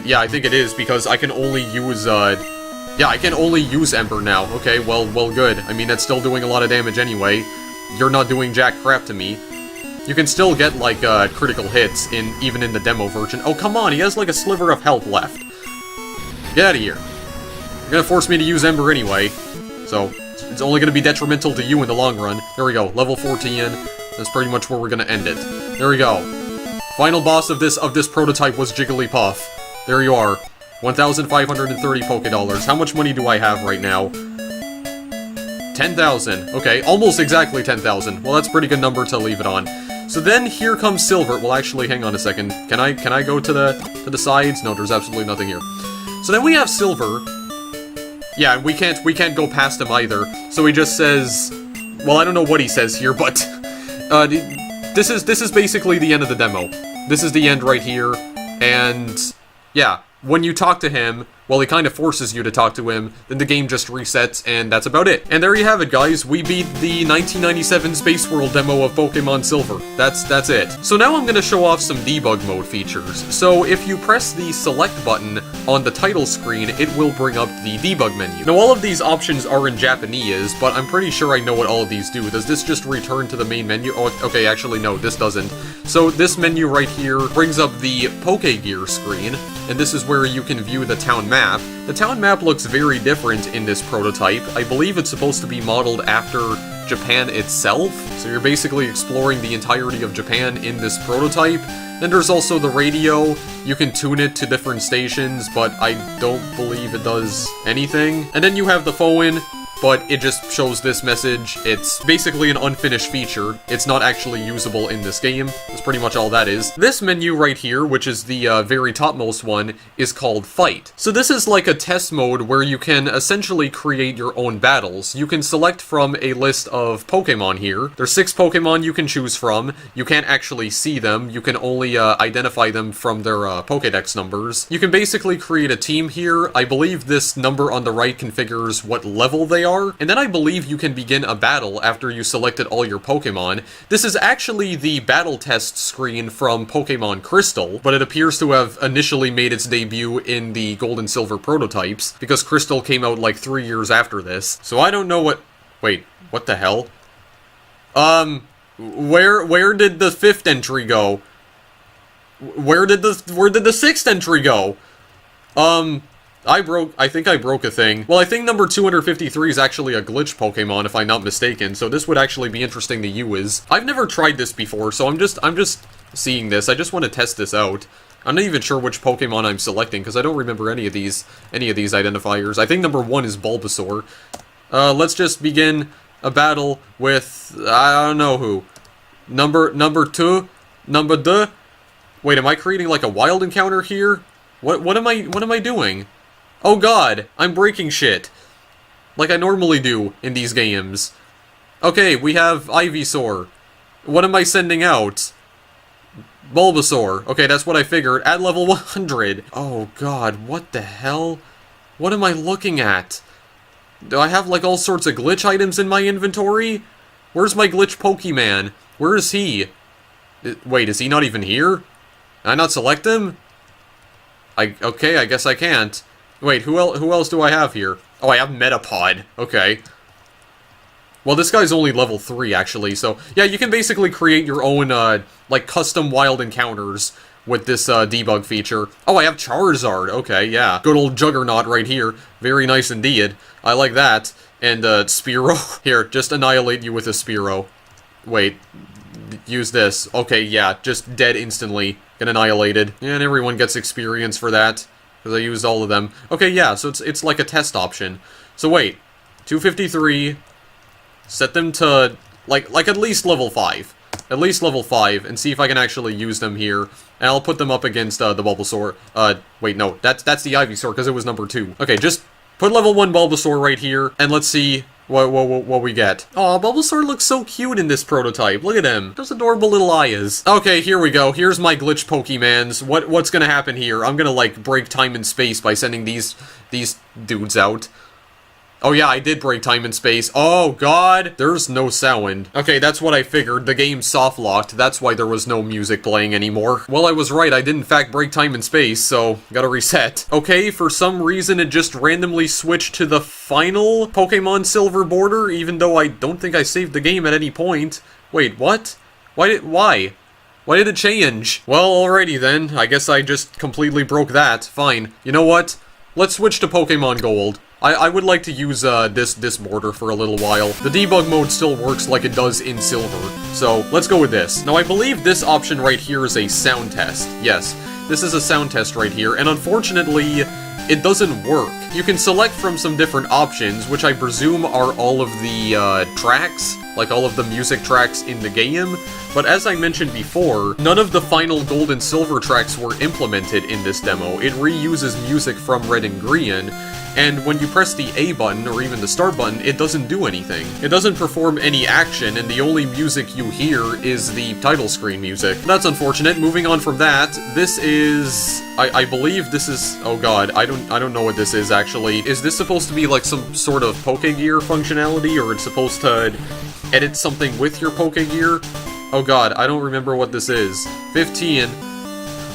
Yeah, I think it is, because I can only use, yeah, I can only use Ember now. Okay, well, good. I mean, that's still doing a lot of damage anyway. You're not doing jack crap to me. You can still get, like, critical hits even in the demo version. Oh, come on, he has, like, a sliver of health left. Get out of here. You're gonna force me to use Ember anyway. So, it's only gonna be detrimental to you in the long run. There we go, level 14. That's pretty much where we're gonna end it. There we go. Final boss of this prototype was Jigglypuff. There you are. 1,530 Poké Dollars. How much money do I have right now? 10,000. Okay, almost exactly 10,000. Well, that's a pretty good number to leave it on. So then here comes Silver. Well, actually, hang on a second. Can I go to the sides? No, there's absolutely nothing here. So then we have Silver. Yeah, we can't go past him either. So he just says, well, I don't know what he says here, but this is basically the end of the demo. This is the end right here, and yeah. When you talk to him, well, he kind of forces you to talk to him, then the game just resets, and that's about it. And there you have it, guys. We beat the 1997 SpaceWorld demo of Pokemon Silver. That's it. So now I'm going to show off some debug mode features. So if you press the select button on the title screen, it will bring up the debug menu. Now, all of these options are in Japanese, but I'm pretty sure I know what all of these do. Does this just return to the main menu? Oh, okay, actually, no, this doesn't. So this menu right here brings up the Pokegear screen, and this is where you can view the town map. The town map looks very different in this prototype. I believe it's supposed to be modeled after Japan itself, so you're basically exploring the entirety of Japan in this prototype. Then there's also the radio. You can tune it to different stations, but I don't believe it does anything. And then you have the phone, but it just shows this message. It's basically an unfinished feature. It's not actually usable in this game. That's pretty much all that is. This menu right here, which is the very topmost one, is called Fight. So this is like a test mode where you can essentially create your own battles. You can select from a list of Pokemon here. There's 6 Pokemon you can choose from. You can't actually see them. You can only identify them from their Pokedex numbers. You can basically create a team here. I believe this number on the right configures what level they are. And then I believe you can begin a battle after you selected all your Pokemon. This is actually the battle test screen from Pokemon Crystal, but it appears to have initially made its debut in the Gold and Silver prototypes, because Crystal came out like 3 years after this. So I don't know what... Wait, what the hell? Where did the 5th entry go? Where did the 6th entry go? I think I broke a thing. Well, I think number 253 is actually a glitch Pokemon, if I'm not mistaken, so this would actually be interesting to use. I've never tried this before, so I'm just seeing this. I just want to test this out. I'm not even sure which Pokemon I'm selecting, because I don't remember any of these identifiers. I think number 1 is Bulbasaur. Let's just begin a battle with, I don't know who. Number 2? Number 2? Wait, am I creating like a wild encounter here? What am I doing? Oh god, I'm breaking shit. Like I normally do in these games. Okay, we have Ivysaur. What am I sending out? Bulbasaur. Okay, that's what I figured. At level 100. Oh god, what the hell? What am I looking at? Do I have like all sorts of glitch items in my inventory? Where's my glitch Pokemon? Where is he? Wait, is he not even here? Can I not select him? Okay, I guess I can't. Wait, who else do I have here? Oh, I have Metapod. Okay. Well, this guy's only level 3, actually, so... Yeah, you can basically create your own, like, custom wild encounters with this, debug feature. Oh, I have Charizard. Okay, yeah. Good old Juggernaut right here. Very nice indeed. I like that. And, Spearow. Here, just annihilate you with a Spearow. Wait. Use this. Okay, yeah, just dead instantly. Get annihilated. And everyone gets experience for that. Because I used all of them. Okay, yeah, so it's like a test option. So wait, 253, set them to, like at least level 5. At least level 5, and see if I can actually use them here. And I'll put them up against, the Bulbasaur. Wait, no, that's the Ivysaur, because it was number 2. Okay, just put level 1 Bulbasaur right here, and let's see what we get. Aw, Bulbasaur looks so cute in this prototype. Look at him. Those adorable little eyes. Okay, here we go. Here's my glitch Pokemans. What's gonna happen here? I'm gonna, like, break time and space by sending these dudes out. Oh yeah, I did break time and space. Oh god, there's no sound. Okay, that's what I figured. The game soft-locked. That's why there was no music playing anymore. Well, I was right. I did in fact break time and space, so gotta reset. Okay, for some reason it just randomly switched to the final Pokemon Silver border, even though I don't think I saved the game at any point. Wait, what? Why? Why did it change? Well, alrighty then. I guess I just completely broke that. Fine. You know what? Let's switch to Pokemon Gold. I would like to use this border for a little while. The debug mode still works like it does in Silver, so let's go with this. Now I believe this option right here is a sound test. Yes, this is a sound test right here, and unfortunately, it doesn't work. You can select from some different options, which I presume are all of the tracks, like all of the music tracks in the game, but as I mentioned before, none of the final Gold and Silver tracks were implemented in this demo. It reuses music from Red and Green, and when you press the A button, or even the start button, it doesn't do anything. It doesn't perform any action, and the only music you hear is the title screen music. That's unfortunate. Moving on from that, this is... I believe this is... oh god, I don't know what this is, actually. Is this supposed to be like some sort of Pokegear functionality, or it's supposed to edit something with your Pokegear? Oh god, I don't remember what this is. 15.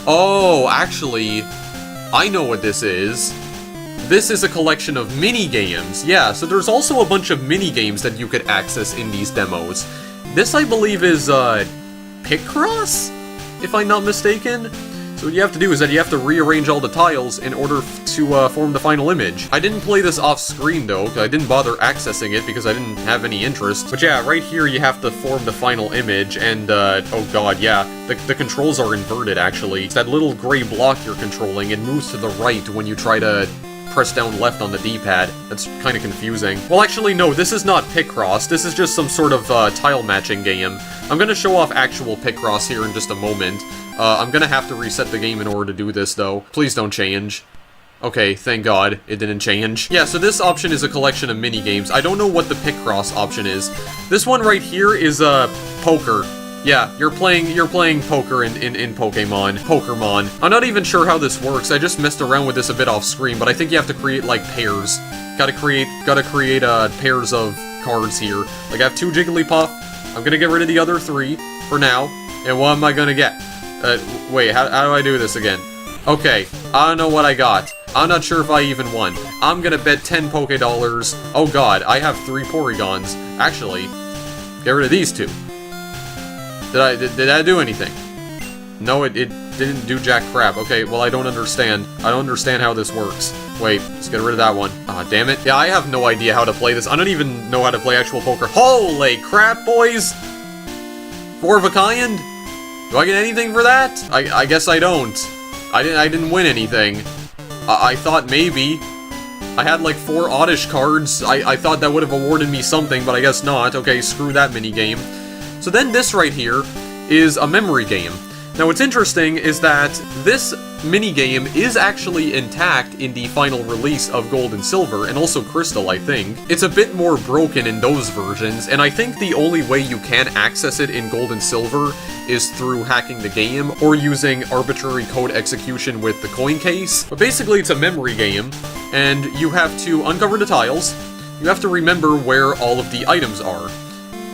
Oh, actually, I know what this is. This is a collection of mini-games. Yeah, so there's also a bunch of mini-games that you could access in these demos. This, I believe, is, Picross? If I'm not mistaken? So what you have to do is that you have to rearrange all the tiles in order to form the final image. I didn't play this off-screen, though, because I didn't bother accessing it because I didn't have any interest. But yeah, right here you have to form the final image, and, oh god, yeah, the controls are inverted, actually. It's that little gray block you're controlling. It moves to the right when you try to press down left on the D-pad. That's kind of confusing. Well, actually, no, this is not Picross. This is just some sort of tile matching game. I'm gonna show off actual Picross here in just a moment. I'm gonna have to reset the game in order to do this, though. Please don't change. Okay, thank god, it didn't change. Yeah, so this option is a collection of mini-games. I don't know what the Picross option is. This one right here is, poker. Yeah, you're playing poker in Pokemon. Pokermon. I'm not even sure how this works. I just messed around with this a bit off screen, but I think you have to create, like, pairs. Gotta create, pairs of cards here. Like, I have 2 Jigglypuff. I'm gonna get rid of the other 3 for now. And what am I gonna get? Wait, how do I do this again? Okay, I don't know what I got. I'm not sure if I even won. I'm gonna bet 10 Poké-Dollars. Oh god, I have 3 Porygons. Actually, get rid of these 2. Did I do anything? No, it didn't do jack crap. Okay, well, I don't understand. I don't understand how this works. Wait, let's get rid of that one. Ah, damn it. Yeah, I have no idea how to play this. I don't even know how to play actual poker. Holy crap, boys! 4 of a kind? Do I get anything for that? I guess I don't. I didn't win anything. I thought maybe. I had like 4 oddish cards. I thought that would have awarded me something, but I guess not. Okay, screw that minigame. So then this right here is a memory game. Now what's interesting is that this minigame is actually intact in the final release of Gold and Silver, and also Crystal, I think. It's a bit more broken in those versions, and I think the only way you can access it in Gold and Silver is through hacking the game, or using arbitrary code execution with the coin case. But basically it's a memory game, and you have to uncover the tiles, you have to remember where all of the items are.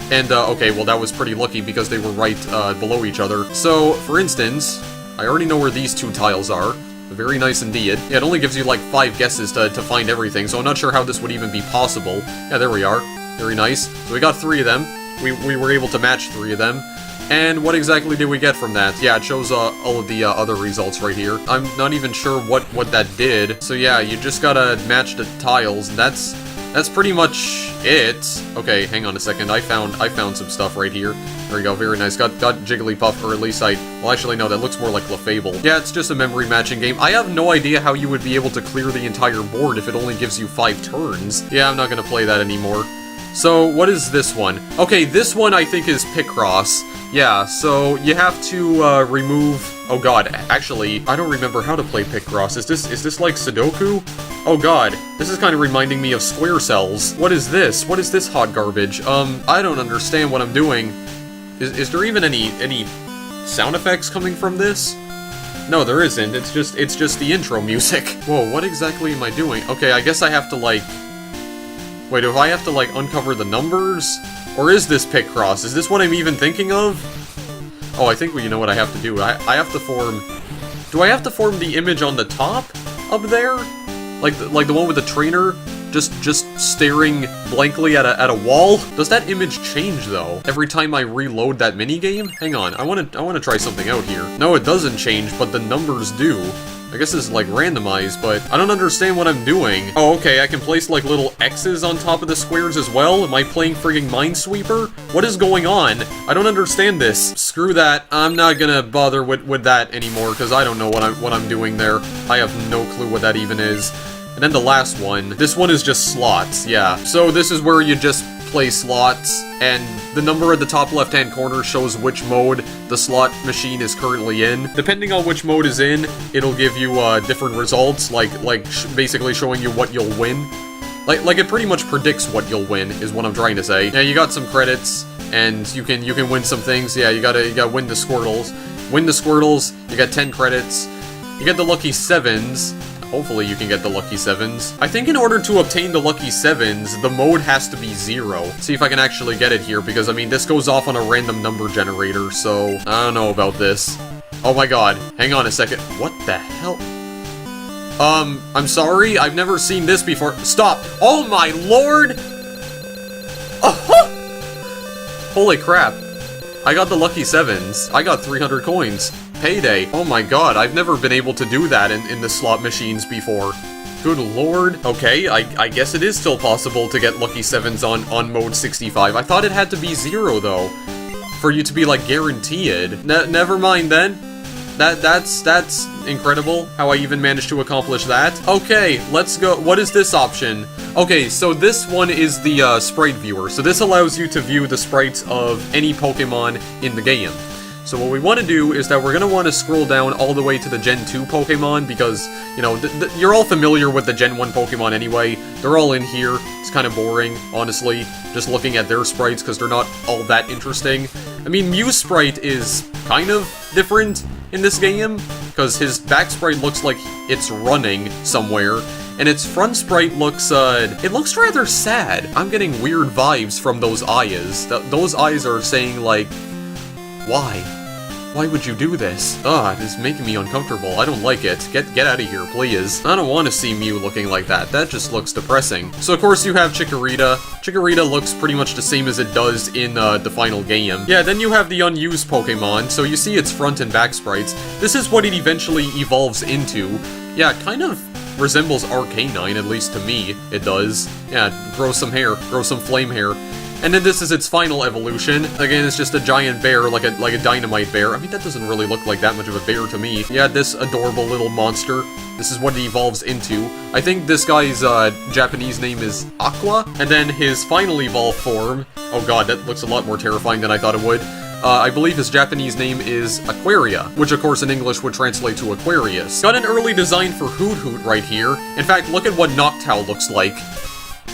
And, okay, well that was pretty lucky because they were right, below each other. So, for instance, I already know where these 2 tiles are. Very nice indeed. Yeah, it only gives you like 5 guesses to find everything, so I'm not sure how this would even be possible. Yeah, there we are. Very nice. So we got 3 of them. We were able to match 3 of them. And what exactly did we get from that? Yeah, it shows all of the other results right here. I'm not even sure what that did. So yeah, you just gotta match the tiles. That's pretty much it. Okay, hang on a second. I found some stuff right here. There we go, very nice. Got Jigglypuff, or at least well, actually, no, that looks more like Clefable. Yeah, it's just a memory matching game. I have no idea how you would be able to clear the entire board if it only gives you 5 turns. Yeah, I'm not gonna play that anymore. So, what is this one? Okay, this one I think is Picross. Yeah, so you have to remove... Oh god, actually, I don't remember how to play Picross. Is this like Sudoku? Oh god, this is kind of reminding me of Square Cells. What is this? What is this hot garbage? I don't understand what I'm doing. Is there even any sound effects coming from this? No, there isn't. It's just the intro music. Whoa, what exactly am I doing? Okay, I guess I have to, like... Wait, do I have to, like, uncover the numbers? Or is this Picross? Is this what I'm even thinking of? Oh, I think you know what I have to do. I have to form... Do I have to form the image on the top? Up there? Like the one with the trainer? Just staring blankly at a wall? Does that image change, though, every time I reload that minigame? Hang on, I wanna try something out here. No, it doesn't change, but the numbers do. I guess it's like randomized, but I don't understand what I'm doing. Oh, okay, I can place like little X's on top of the squares as well? Am I playing frigging Minesweeper? What is going on? I don't understand this. Screw that. I'm not gonna bother with that anymore, because I don't know what I'm doing there. I have no clue what that even is. And then the last one. This one is just slots, yeah. So this is where you just play slots, and the number at the top left-hand corner shows which mode the slot machine is currently in. Depending on which mode is in, it'll give you different results, basically showing you what you'll win. Like it pretty much predicts what you'll win, is what I'm trying to say. Yeah, you got some credits, and you can win some things. Yeah, you gotta win the Squirtles. Win the Squirtles, you got 10 credits. You get the lucky 7s. Hopefully you can get the lucky 7s. I think in order to obtain the lucky 7s, the mode has to be 0. See if I can actually get it here, because I mean, this goes off on a random number generator, so I don't know about this. Oh my god, hang on a second. What the hell? I'm sorry, I've never seen this before. Stop! Oh my lord! Holy crap. I got the lucky 7s. I got 300 coins. Payday. Oh my god, I've never been able to do that in the slot machines before. Good lord. Okay, I guess it is still possible to get lucky 7s on mode 65. I thought it had to be 0 though, for you to be like guaranteed. Never mind then. That's incredible how I even managed to accomplish that. Okay, let's go. What is this option? Okay, so this one is the sprite viewer. So this allows you to view the sprites of any Pokemon in the game. So what we want to do is that we're going to want to scroll down all the way to the Gen 2 Pokemon, because, you know, you're all familiar with the Gen 1 Pokemon anyway. They're all in here. It's kind of boring, honestly, just looking at their sprites, because they're not all that interesting. I mean, Mew's sprite is kind of different in this game, because his back sprite looks like it's running somewhere, and its front sprite looks, it looks rather sad. I'm getting weird vibes from those eyes. Those eyes are saying, like, why? Why would you do this? Ugh, it's making me uncomfortable. I don't like it. Get out of here, please. I don't want to see Mew looking like that. That just looks depressing. So of course you have Chikorita. Chikorita looks pretty much the same as it does in the final game. Yeah, then you have the unused Pokemon. So you see its front and back sprites. This is what it eventually evolves into. Yeah, kind of resembles Arcanine, at least to me, it does. Yeah, grow some hair, grow some flame hair. And then this is its final evolution. Again, it's just a giant bear, like a dynamite bear. I mean, that doesn't really look like that much of a bear to me. Yeah, this adorable little monster. This is what it evolves into. I think this guy's Japanese name is Aqua. And then his final evolved form. Oh god, that looks a lot more terrifying than I thought it would. I believe his Japanese name is Aquaria, which of course in English would translate to Aquarius. Got an early design for Hoot Hoot right here. In fact, look at what Noctowl looks like.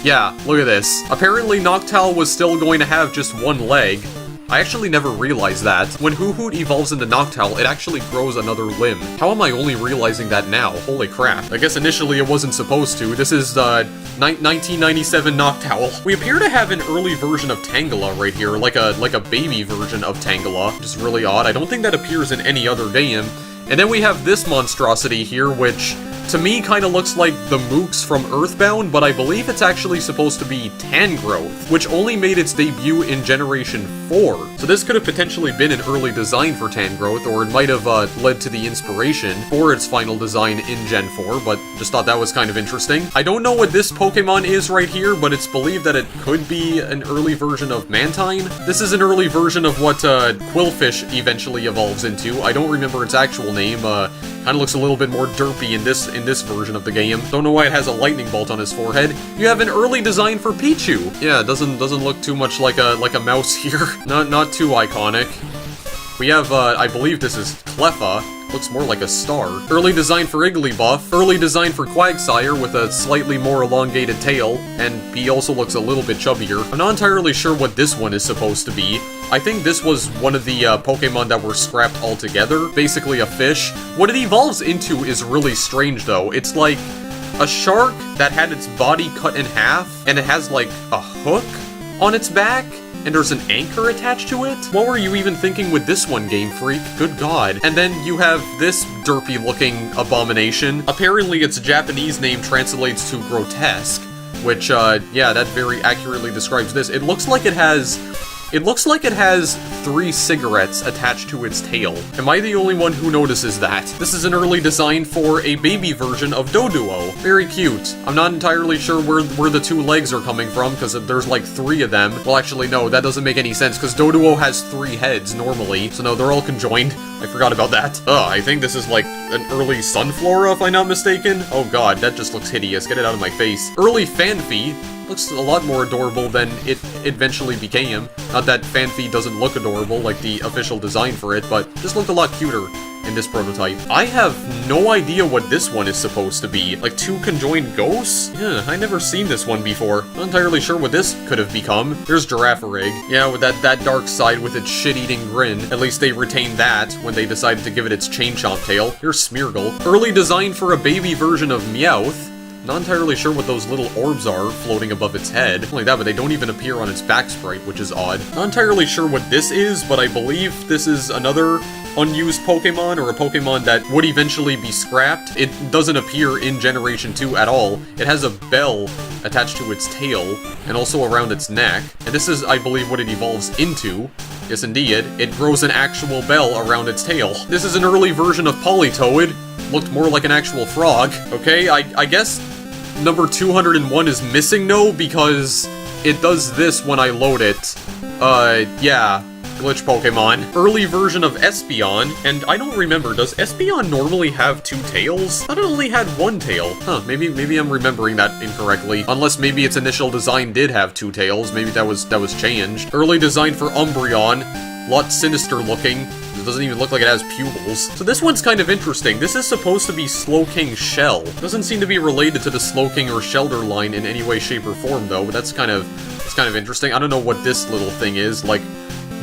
Yeah, look at this. Apparently Noctowl was still going to have just one leg. I actually never realized that. When Hoot Hoot evolves into Noctowl, it actually grows another limb. How am I only realizing that now? Holy crap. I guess initially it wasn't supposed to. This is 1997 Noctowl. We appear to have an early version of Tangela right here, like a baby version of Tangela, which is really odd. I don't think that appears in any other game. And then we have this monstrosity here, which to me kind of looks like the Mooks from Earthbound, but I believe it's actually supposed to be Tangrowth, which only made its debut in Generation 4. So this could have potentially been an early design for Tangrowth, or it might have led to the inspiration for its final design in Gen 4, but just thought that was kind of interesting. I don't know what this Pokemon is right here, but it's believed that it could be an early version of Mantine. This is an early version of what Quillfish eventually evolves into. I don't remember its actual name. Kind of looks a little bit more derpy in this version of the game. Don't know why it has a lightning bolt on his forehead. You have an early design for Pichu. Yeah, it doesn't look too much like a mouse here. Not too iconic. We have I believe this is Cleffa. Looks more like a star. Early design for Igglybuff. Early design for Quagsire with a slightly more elongated tail, and he also looks a little bit chubbier. I'm not entirely sure what this one is supposed to be. I think this was one of the Pokemon that were scrapped altogether, basically a fish. What it evolves into is really strange though. It's like a shark that had its body cut in half, and it has like a hook on its back, and there's an anchor attached to it? What were you even thinking with this one, Game Freak? Good god. And then you have this derpy-looking abomination. Apparently its Japanese name translates to grotesque, which, yeah, that very accurately describes this. It looks like it has 3 cigarettes attached to its tail. Am I the only one who notices that? This is an early design for a baby version of Doduo. Very cute. I'm not entirely sure where the 2 legs are coming from, because there's like 3 of them. Well, actually, no, that doesn't make any sense, because Doduo has 3 heads normally. So no, they're all conjoined. I forgot about that. I think this is like an early Sunflora, if I'm not mistaken. Oh god, that just looks hideous. Get it out of my face. Early Fanpy looks a lot more adorable than it eventually became. Not that Phanpy doesn't look adorable like the official design for it, but just looked a lot cuter in this prototype. I have no idea what this one is supposed to be. Like 2 conjoined ghosts? Yeah, I never seen this one before. Not entirely sure what this could have become. There's Girafarig. Yeah, with that dark side with its shit-eating grin. At least they retained that when they decided to give it its chain chomp tail. Here's Smeargle. Early design for a baby version of Meowth. Not entirely sure what those little orbs are floating above its head. Not only that, but they don't even appear on its back sprite, which is odd. Not entirely sure what this is, but I believe this is another unused Pokemon, or a Pokemon that would eventually be scrapped. It doesn't appear in Generation 2 at all. It has a bell attached to its tail, and also around its neck. And this is, I believe, what it evolves into. Yes, indeed. It grows an actual bell around its tail. This is an early version of Politoed. Looked more like an actual frog. Okay, I guess number 201 is missing, no, because it does this when I load it. Yeah. Glitch Pokemon. Early version of Espeon, and I don't remember, does Espeon normally have 2 tails? I thought it only had 1 tail. Huh, maybe I'm remembering that incorrectly. Unless maybe its initial design did have 2 tails, maybe that was changed. Early design for Umbreon, lot sinister looking. It doesn't even look like it has pupils. So this one's kind of interesting. This is supposed to be Slowking Shell. Doesn't seem to be related to the Slowking or Shelter line in any way, shape, or form, though, but that's kind of interesting. I don't know what this little thing is, like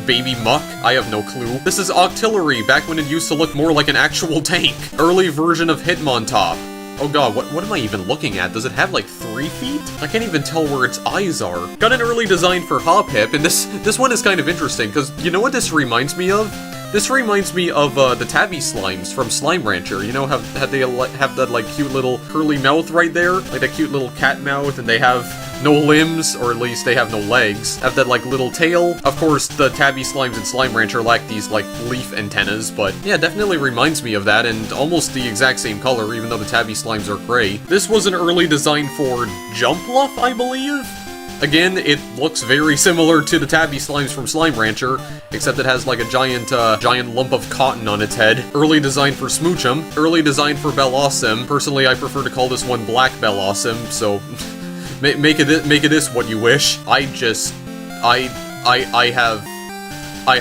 Baby Muck? I have no clue. This is Octillery, back when it used to look more like an actual tank. Early version of Hitmontop. Oh god, what am I even looking at? Does it have like 3 feet? I can't even tell where its eyes are. Got an early design for Hoppip, and this one is kind of interesting, because you know what this reminds me of? This reminds me of the Tabby Slimes from Slime Rancher. You know how they have that like cute little curly mouth right there? Like that cute little cat mouth, and they have no limbs, or at least they have no legs. Have that like little tail. Of course, the Tabby Slimes in Slime Rancher lack these like leaf antennas, but yeah, definitely reminds me of that, and almost the exact same color, even though the Tabby Slimes are gray. This was an early design for Jumpluff, I believe? Again, it looks very similar to the Tabby Slimes from Slime Rancher, except it has like a giant lump of cotton on its head. Early design for Smoochum. Early design for Bellossom. Personally, I prefer to call this one Black Bellossom, so make it this what you wish. I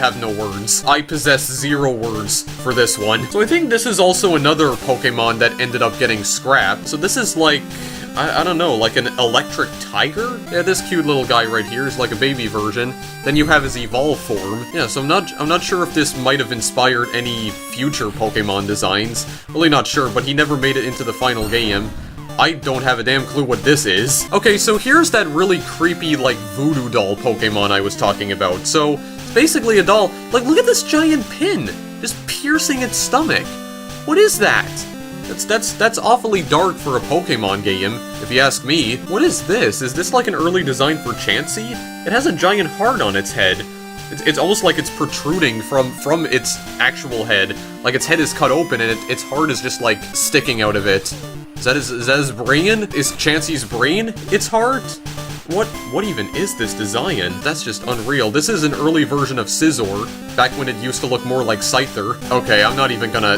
have no words. I possess 0 words for this one. So I think this is also another Pokemon that ended up getting scrapped. So this is like, I don't know, like an electric tiger? Yeah, this cute little guy right here is like a baby version. Then you have his evolved form. Yeah, so I'm not sure if this might have inspired any future Pokemon designs. Really not sure, but he never made it into the final game. I don't have a damn clue what this is. Okay, so here's that really creepy, like, voodoo doll Pokemon I was talking about. So, it's basically a doll. Like, look at this giant pin! Just piercing its stomach. What is that? That's awfully dark for a Pokemon game, if you ask me. What is this? Is this like an early design for Chansey? It has a giant heart on its head. It's almost like it's protruding from its actual head. Like its head is cut open and its heart is just like sticking out of it. Is that his brain? Is Chansey's brain its heart? What even is this design? That's just unreal. This is an early version of Scizor, back when it used to look more like Scyther. Okay, I'm not even gonna...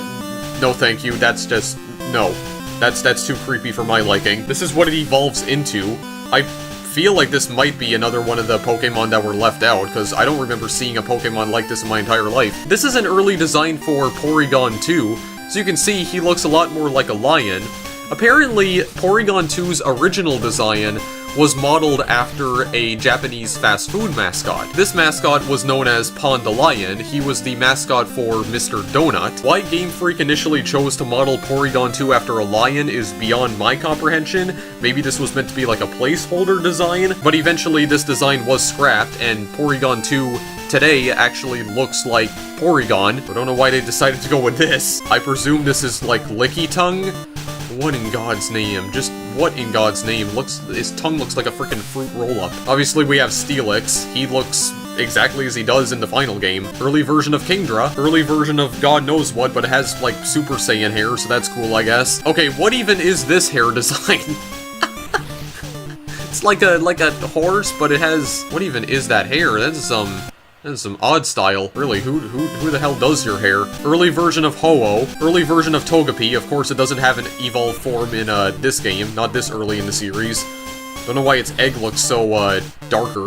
No thank you, that's just... No. That's too creepy for my liking. This is what it evolves into. I feel like this might be another one of the Pokemon that were left out, because I don't remember seeing a Pokemon like this in my entire life. This is an early design for Porygon 2, so you can see he looks a lot more like a lion. Apparently, Porygon 2's original design was modeled after a Japanese fast food mascot. This mascot was known as Pondalion. He was the mascot for Mr. Donut. Why Game Freak initially chose to model Porygon 2 after a lion is beyond my comprehension. Maybe this was meant to be like a placeholder design, but eventually this design was scrapped, and Porygon 2 today actually looks like Porygon. I don't know why they decided to go with this. I presume this is like Licky Tongue? What in God's name? Just what in God's name? His tongue looks like a freaking fruit roll-up. Obviously, we have Steelix. He looks exactly as he does in the final game. Early version of Kingdra. Early version of God knows what, but it has, like, Super Saiyan hair, so that's cool, I guess. Okay, what even is this hair design? It's like a horse, but it has... What even is that hair? That's some odd style. Really, who the hell does your hair? Early version of Ho-Oh. Early version of Togepi. Of course, it doesn't have an evolved form in this game. Not this early in the series. Don't know why its egg looks so, darker.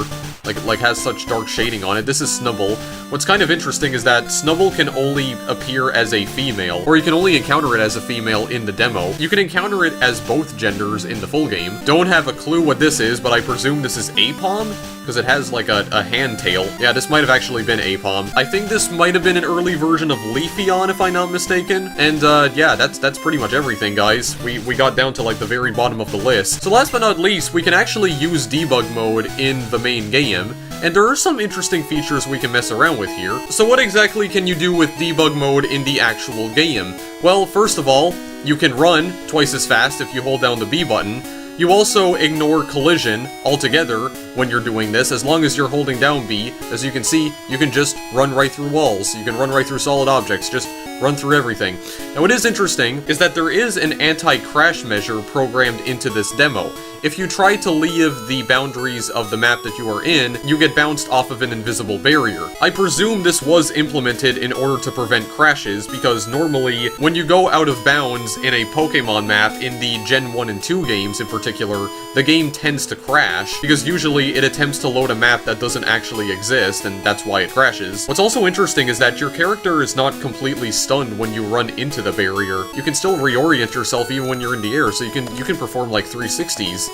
Like has such dark shading on it. This is Snobol. What's kind of interesting is that Snobol can only appear as a female, or you can only encounter it as a female in the demo. You can encounter it as both genders in the full game. Don't have a clue what this is, but I presume this is Apom, because it has like a hand tail. Yeah, this might have actually been Apom. I think this might have been an early version of Leafeon, if I'm not mistaken. And yeah, that's pretty much everything, guys. We got down to like the very bottom of the list. So last but not least, we can actually use debug mode in the main game. And there are some interesting features we can mess around with here. So what exactly can you do with debug mode in the actual game? Well, first of all, you can run twice as fast if you hold down the B button. You also ignore collision altogether when you're doing this, as long as you're holding down B. As you can see, you can just run right through walls. You can run right through solid objects, just run through everything. Now what is interesting is that there is an anti-crash measure programmed into this demo. If you try to leave the boundaries of the map that you are in, you get bounced off of an invisible barrier. I presume this was implemented in order to prevent crashes, because normally, when you go out of bounds in a Pokemon map in the Gen 1 and 2 games in particular, the game tends to crash, because usually it attempts to load a map that doesn't actually exist, and that's why it crashes. What's also interesting is that your character is not completely stunned when you run into the barrier. You can still reorient yourself even when you're in the air, so you can perform like 360s.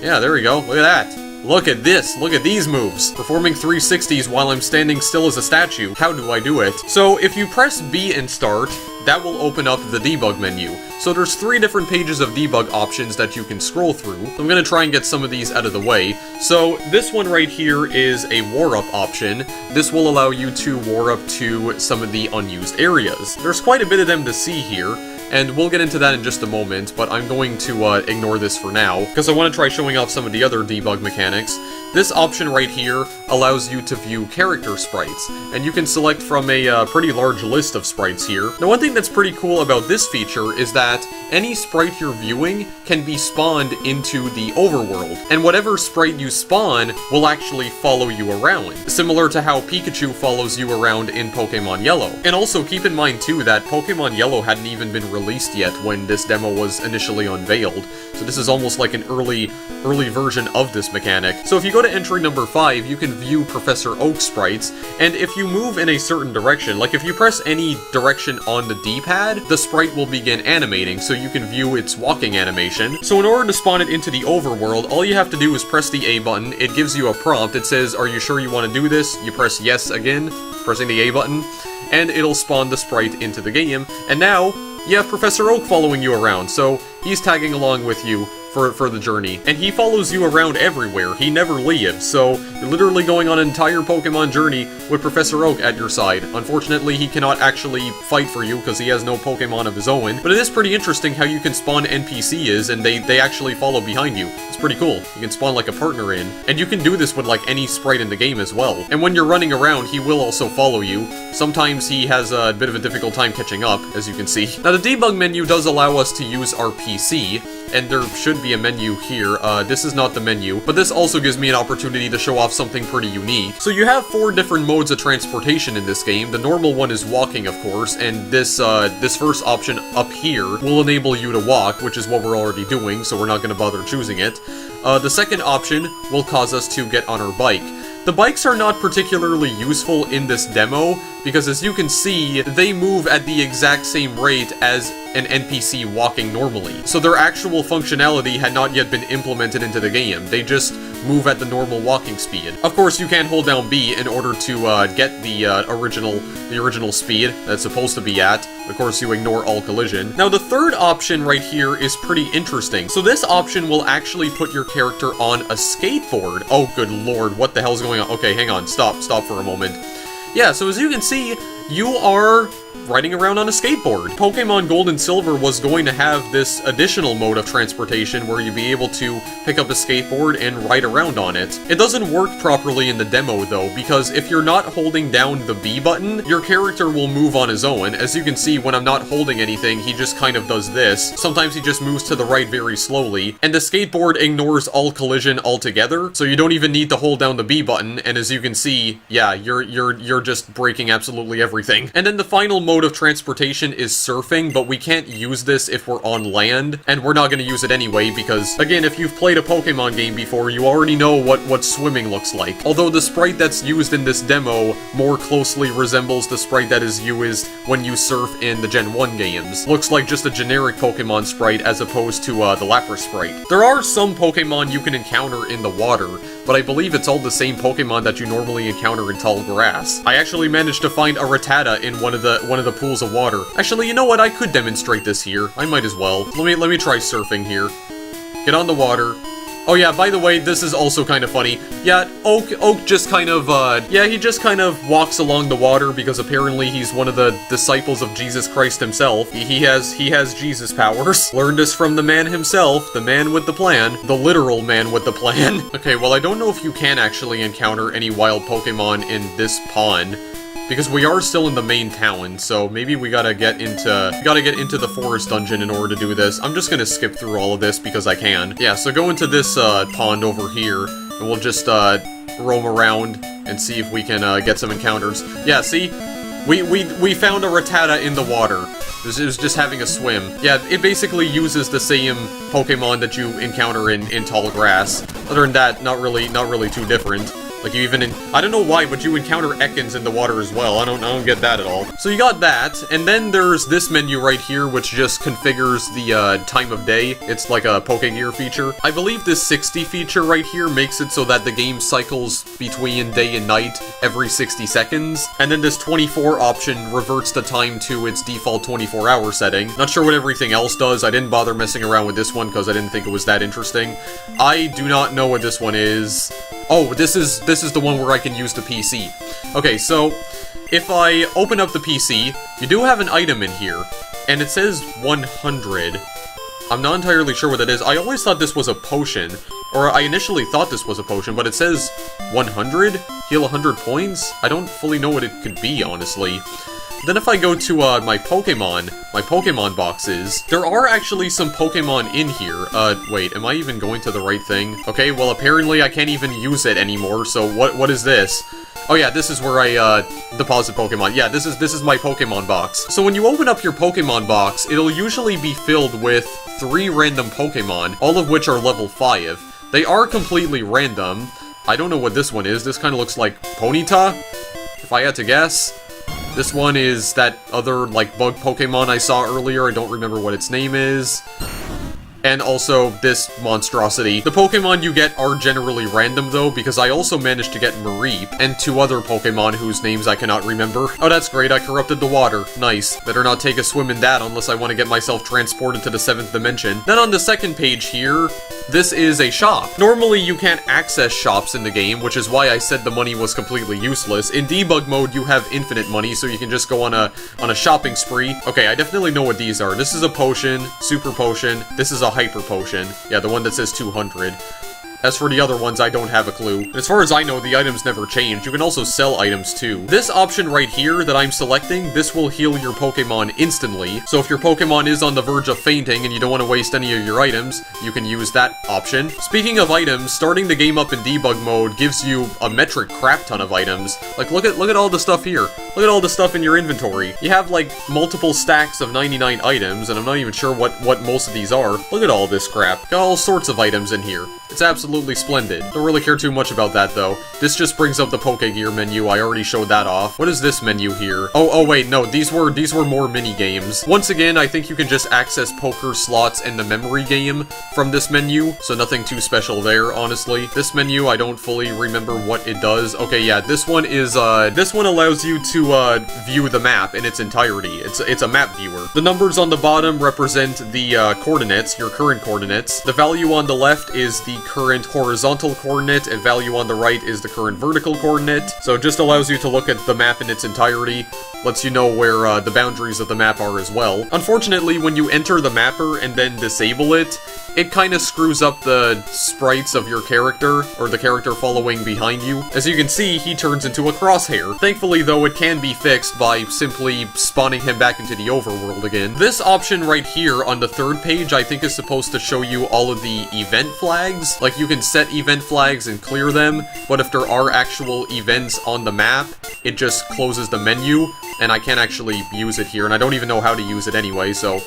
Yeah, there we go. Look at that. Look at this. Look at these moves. Performing 360s while I'm standing still as a statue. How do I do it? So if you press B and start, that will open up the debug menu. So there's 3 different pages of debug options that you can scroll through. I'm gonna try and get some of these out of the way. So this one right here is a war-up option. This will allow you to war up to some of the unused areas. There's quite a bit of them to see here, and we'll get into that in just a moment, but I'm going to ignore this for now, because I want to try showing off some of the other debug mechanics. This option right here allows you to view character sprites, and you can select from a pretty large list of sprites here. Now one thing that's pretty cool about this feature is that any sprite you're viewing can be spawned into the overworld, and whatever sprite you spawn will actually follow you around, similar to how Pikachu follows you around in Pokemon Yellow. And also keep in mind too that Pokemon Yellow hadn't even been released yet when this demo was initially unveiled, so this is almost like an early version of this mechanic. So if you go to entry number 5, you can view Professor Oak sprites, and if you move in a certain direction, like if you press any direction on the D-pad, the sprite will begin animating, so you can view its walking animation. So in order to spawn it into the overworld, all you have to do is press the A button. It gives you a prompt. It says, "Are you sure you want to do this?" You press yes again, pressing the A button, and it'll spawn the sprite into the game. And now you have Professor Oak following you around, so he's tagging along with you for the journey. And he follows you around everywhere. He never leaves, so you're literally going on an entire Pokemon journey with Professor Oak at your side. Unfortunately, he cannot actually fight for you because he has no Pokemon of his own, but it is pretty interesting how you can spawn NPCs and they actually follow behind you. It's pretty cool. You can spawn like a partner in, and you can do this with like any sprite in the game as well. And when you're running around, he will also follow you. Sometimes he has a bit of a difficult time catching up, as you can see. Now the debug menu does allow us to use our PC, and there should be a menu here. This is not the menu, but this also gives me an opportunity to show off something pretty unique. So you have 4 different modes of transportation in this game. The normal one is walking, of course, and this first option up here will enable you to walk, which is what we're already doing, so we're not going to bother choosing it. The second option will cause us to get on our bike. The bikes are not particularly useful in this demo, because as you can see, they move at the exact same rate as an NPC walking normally. So their actual functionality had not yet been implemented into the game. They just move at the normal walking speed. Of course, you can hold down B in order to get the original speed that's supposed to be at. Of course, you ignore all collision. Now, the third option right here is pretty interesting. So this option will actually put your character on a skateboard. Oh, good lord, what the hell's going on? Okay, hang on, stop for a moment. Yeah, so as you can see, you are riding around on a skateboard. Pokemon Gold and Silver was going to have this additional mode of transportation where you'd be able to pick up a skateboard and ride around on it. It doesn't work properly in the demo though, because if you're not holding down the B button, your character will move on his own. As you can see, when I'm not holding anything, he just kind of does this. Sometimes he just moves to the right very slowly, and the skateboard ignores all collision altogether, so you don't even need to hold down the B button, and as you can see, yeah, you're just breaking absolutely everything. And then the final mode of transportation is surfing, but we can't use this if we're on land, and we're not going to use it anyway because, again, if you've played a Pokemon game before, you already know what swimming looks like. Although the sprite that's used in this demo more closely resembles the sprite that is used when you surf in the Gen 1 games. Looks like just a generic Pokemon sprite as opposed to the Lapras sprite. There are some Pokemon you can encounter in the water, but I believe it's all the same Pokemon that you normally encounter in tall grass. I actually managed to find a Rattata in one of the pools of water. Actually, you know what? I could demonstrate this here. I might as well. Let me try surfing here. Get on the water. Oh yeah, by the way, this is also kind of funny. Yeah, Oak just kind of, yeah, he just kind of walks along the water because apparently he's one of the disciples of Jesus Christ himself. He has Jesus powers. Learned this from the man himself, the man with the plan, the literal man with the plan. Okay, well, I don't know if you can actually encounter any wild Pokemon in this pond, because we are still in the main town, so maybe we gotta get into the forest dungeon in order to do this. I'm just gonna skip through all of this because I can. Yeah, so go into this pond over here, and we'll just roam around and see if we can get some encounters. Yeah, see? We found a Rattata in the water. It was just having a swim. Yeah, it basically uses the same Pokemon that you encounter in tall grass. Other than that, not really too different. Like, you even I don't know why, but you encounter Ekans in the water as well. I don't get that at all. So you got that, and then there's this menu right here, which just configures the time of day. It's like a Pokegear feature. I believe this 60 feature right here makes it so that the game cycles between day and night every 60 seconds. And then this 24 option reverts the time to its default 24-hour setting. Not sure what everything else does. I didn't bother messing around with this one because I didn't think it was that interesting. I do not know what this one is. Oh, this is the one where I can use the PC. Okay, so if I open up the PC, you do have an item in here, and it says 100. I'm not entirely sure what that is. I always thought this was a potion, or I initially thought this was a potion, but it says 100? Heal 100 points? I don't fully know what it could be, honestly. Then if I go to my Pokemon boxes, there are actually some Pokemon in here. Wait, am I even going to the right thing? Okay, well apparently I can't even use it anymore, so what is this? Oh yeah, this is where I, deposit Pokemon. Yeah, this is my Pokemon box. So when you open up your Pokemon box, it'll usually be filled with 3 random Pokemon, all of which are level 5. They are completely random. I don't know what this one is. This kind of looks like Ponyta, if I had to guess. This one is that other, like, bug Pokemon I saw earlier. I don't remember what its name is. And also this monstrosity. The Pokemon you get are generally random though, because I also managed to get Mareep and 2 other Pokemon whose names I cannot remember. Oh, that's great, I corrupted the water. Nice. Better not take a swim in that unless I want to get myself transported to the 7th dimension. Then on the second page here, this is a shop. Normally you can't access shops in the game, which is why I said the money was completely useless. In debug mode, you have infinite money, so you can just go on a shopping spree. Okay, I definitely know what these are. This is a potion, super potion. This is a hyper potion. Yeah, the one that says 200. As for the other ones, I don't have a clue. As far as I know, the items never change. You can also sell items too. This option right here that I'm selecting, this will heal your Pokemon instantly. So if your Pokemon is on the verge of fainting and you don't want to waste any of your items, you can use that option. Speaking of items, starting the game up in debug mode gives you a metric crap ton of items. Like, look at all the stuff here. Look at all the stuff in your inventory. You have like multiple stacks of 99 items, and I'm not even sure what most of these are. Look at all this crap. Got all sorts of items in here. It's absolutely splendid. Don't really care too much about that though. This just brings up the Pokegear menu. I already showed that off. What is this menu here? Oh wait, no, these were more mini games. Once again, I think you can just access poker slots in the memory game from this menu, so nothing too special there, honestly. This menu, I don't fully remember what it does. Okay, yeah, this one is this one allows you to view the map in its entirety. It's a map viewer. The numbers on the bottom represent the coordinates, your current coordinates. The value on the left is the current horizontal coordinate, and value on the right is the current vertical coordinate. So it just allows you to look at the map in its entirety, lets you know where the boundaries of the map are as well. Unfortunately, when you enter the mapper and then disable it, it kind of screws up the sprites of your character, or the character following behind you. As you can see, he turns into a crosshair. Thankfully, though, it can be fixed by simply spawning him back into the overworld again. This option right here on the third page, I think is supposed to show you all of the event flags. Like, you can set event flags and clear them, but if there are actual events on the map, it just closes the menu, and I can't actually use it here, and I don't even know how to use it anyway, so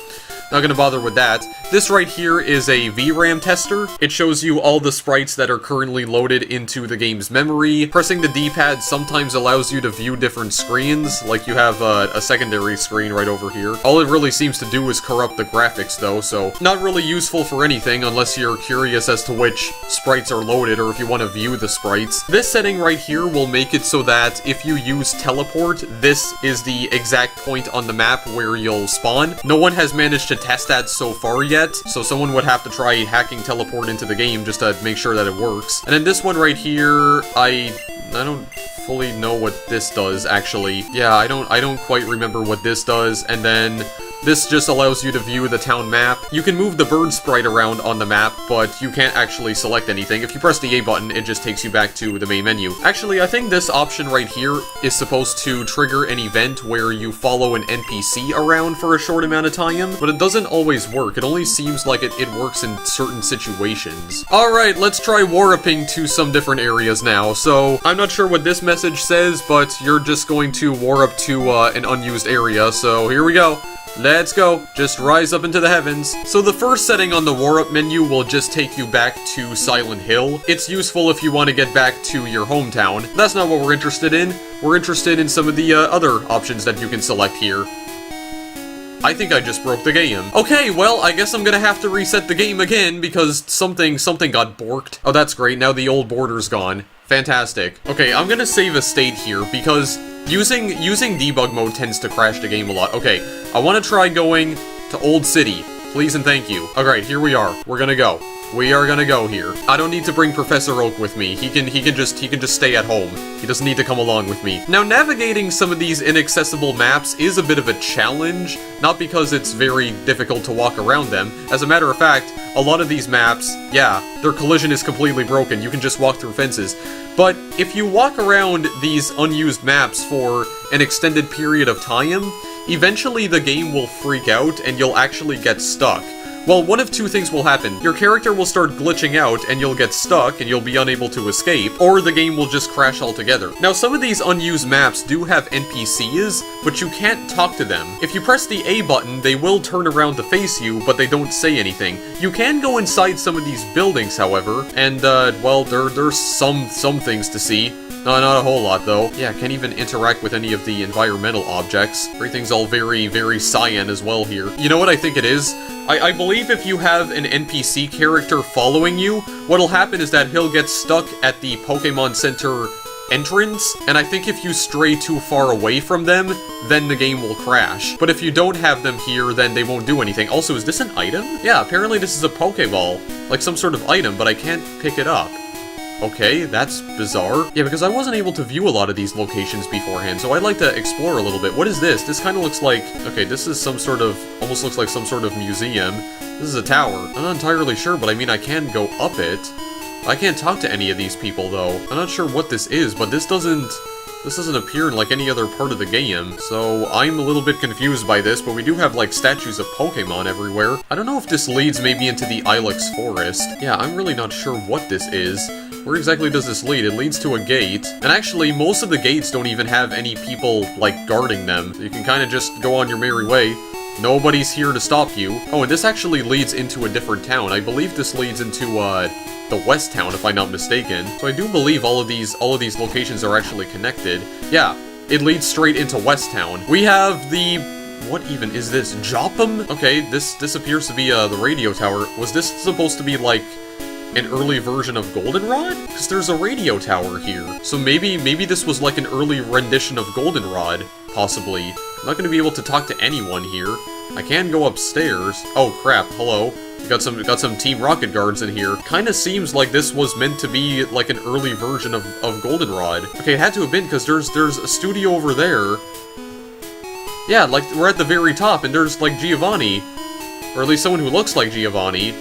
not gonna bother with that. This right here is a Vram Tester. It shows you all the sprites that are currently loaded into the game's memory. Pressing the D-pad sometimes allows you to view different screens, like you have a secondary screen right over here. All it really seems to do is corrupt the graphics though, so not really useful for anything unless you're curious as to which sprites are loaded or if you want to view the sprites. This setting right here will make it so that if you use teleport, this is the exact point on the map where you'll spawn. No one has managed to test that so far yet, so someone would have to try hacking teleport into the game just to make sure that it works. And then this one right here, I don't fully know what this does, actually. Yeah, I don't quite remember what this does, and then this just allows you to view the town map. You can move the bird sprite around on the map, but you can't actually select anything. If you press the A button, it just takes you back to the main menu. Actually, I think this option right here is supposed to trigger an event where you follow an NPC around for a short amount of time, but it doesn't always work. It only seems like it works in certain situations. Alright, let's try warping to some different areas now. So, I'm not sure what this message says, but you're just going to warp to an unused area, so here we go. Let's go. Just rise up into the heavens. So the first setting on the war-up menu will just take you back to Silent Hill. It's useful if you want to get back to your hometown. That's not what we're interested in. We're interested in some of the other options that you can select here. I think I just broke the game. Okay, well, I guess I'm gonna have to reset the game again because something got borked. Oh, that's great. Now the old border's gone. Fantastic. Okay, I'm gonna save a state here because using debug mode tends to crash the game a lot. Okay, I want to try going to Old City. Please and thank you. Alright, here we are. We're gonna go. We are gonna go here. I don't need to bring Professor Oak with me. He can just stay at home. He doesn't need to come along with me. Now, navigating some of these inaccessible maps is a bit of a challenge, not because it's very difficult to walk around them. As a matter of fact, a lot of these maps, yeah, their collision is completely broken. You can just walk through fences. But if you walk around these unused maps for an extended period of time, eventually the game will freak out and you'll actually get stuck. Well, one of two things will happen. Your character will start glitching out and you'll get stuck and you'll be unable to escape, or the game will just crash altogether. Now, some of these unused maps do have NPCs, but you can't talk to them. If you press the A button, they will turn around to face you, but they don't say anything. You can go inside some of these buildings, however, and, well, there's some things to see. No, not a whole lot, though. Yeah, can't even interact with any of the environmental objects. Everything's all very, very cyan as well here. You know what I think it is? I believe if you have an NPC character following you, what'll happen is that he'll get stuck at the Pokemon Center entrance, and I think if you stray too far away from them, then the game will crash. But if you don't have them here, then they won't do anything. Also, is this an item? Yeah, apparently this is a Pokeball. Like some sort of item, but I can't pick it up. Okay, that's bizarre. Yeah, because I wasn't able to view a lot of these locations beforehand, so I'd like to explore a little bit. What is this? This kind of looks like... Okay, this is some sort of... almost looks like some sort of museum. This is a tower. I'm not entirely sure, but I mean, I can go up it. I can't talk to any of these people, though. I'm not sure what this is, but this doesn't appear in, like, any other part of the game, so I'm a little bit confused by this, but we do have, like, statues of Pokemon everywhere. I don't know if this leads maybe into the Ilex Forest. Yeah, I'm really not sure what this is. Where exactly does this lead? It leads to a gate, and actually, most of the gates don't even have any people, like, guarding them. You can kind of just go on your merry way. Nobody's here to stop you. Oh, and this actually leads into a different town. I believe this leads into, the West Town, if I'm not mistaken. So I do believe all of these locations are actually connected. Yeah, it leads straight into West Town. We have the... what even is this? Jopham? Okay, this appears to be, the radio tower. Was this supposed to be, like, an early version of Goldenrod? Because there's a radio tower here. So maybe this was like an early rendition of Goldenrod, possibly. I'm not going to be able to talk to anyone here. I can go upstairs. Oh crap, hello. Got some Team Rocket guards in here. Kinda seems like this was meant to be like an early version of Goldenrod. Okay, it had to have been because there's a studio over there. Yeah, like we're at the very top and there's like Giovanni. Or at least someone who looks like Giovanni.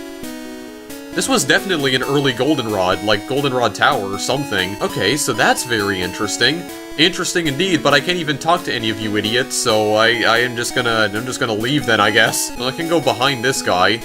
This was definitely an early Goldenrod, like Goldenrod Tower or something. Okay, so that's very interesting. Interesting indeed, but I can't even talk to any of you idiots, so I'm just gonna leave then, I guess. Well, I can go behind this guy.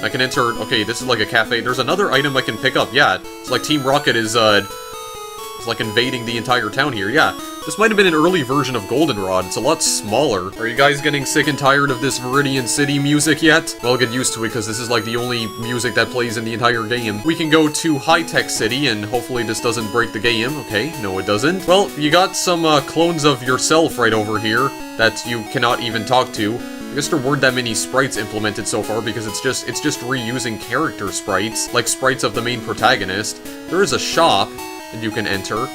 I can enter, okay, this is like a cafe. There's another item I can pick up, yeah. It's like Team Rocket is, it's like invading the entire town here, yeah. This might have been an early version of Goldenrod. It's a lot smaller. Are you guys getting sick and tired of this Viridian City music yet? Well, get used to it, because this is like the only music that plays in the entire game. We can go to High Tech City, and hopefully this doesn't break the game. Okay, no it doesn't. Well, you got some clones of yourself right over here that you cannot even talk to. I guess there weren't that many sprites implemented so far, because it's just reusing character sprites, like sprites of the main protagonist. There is a shop that you can enter.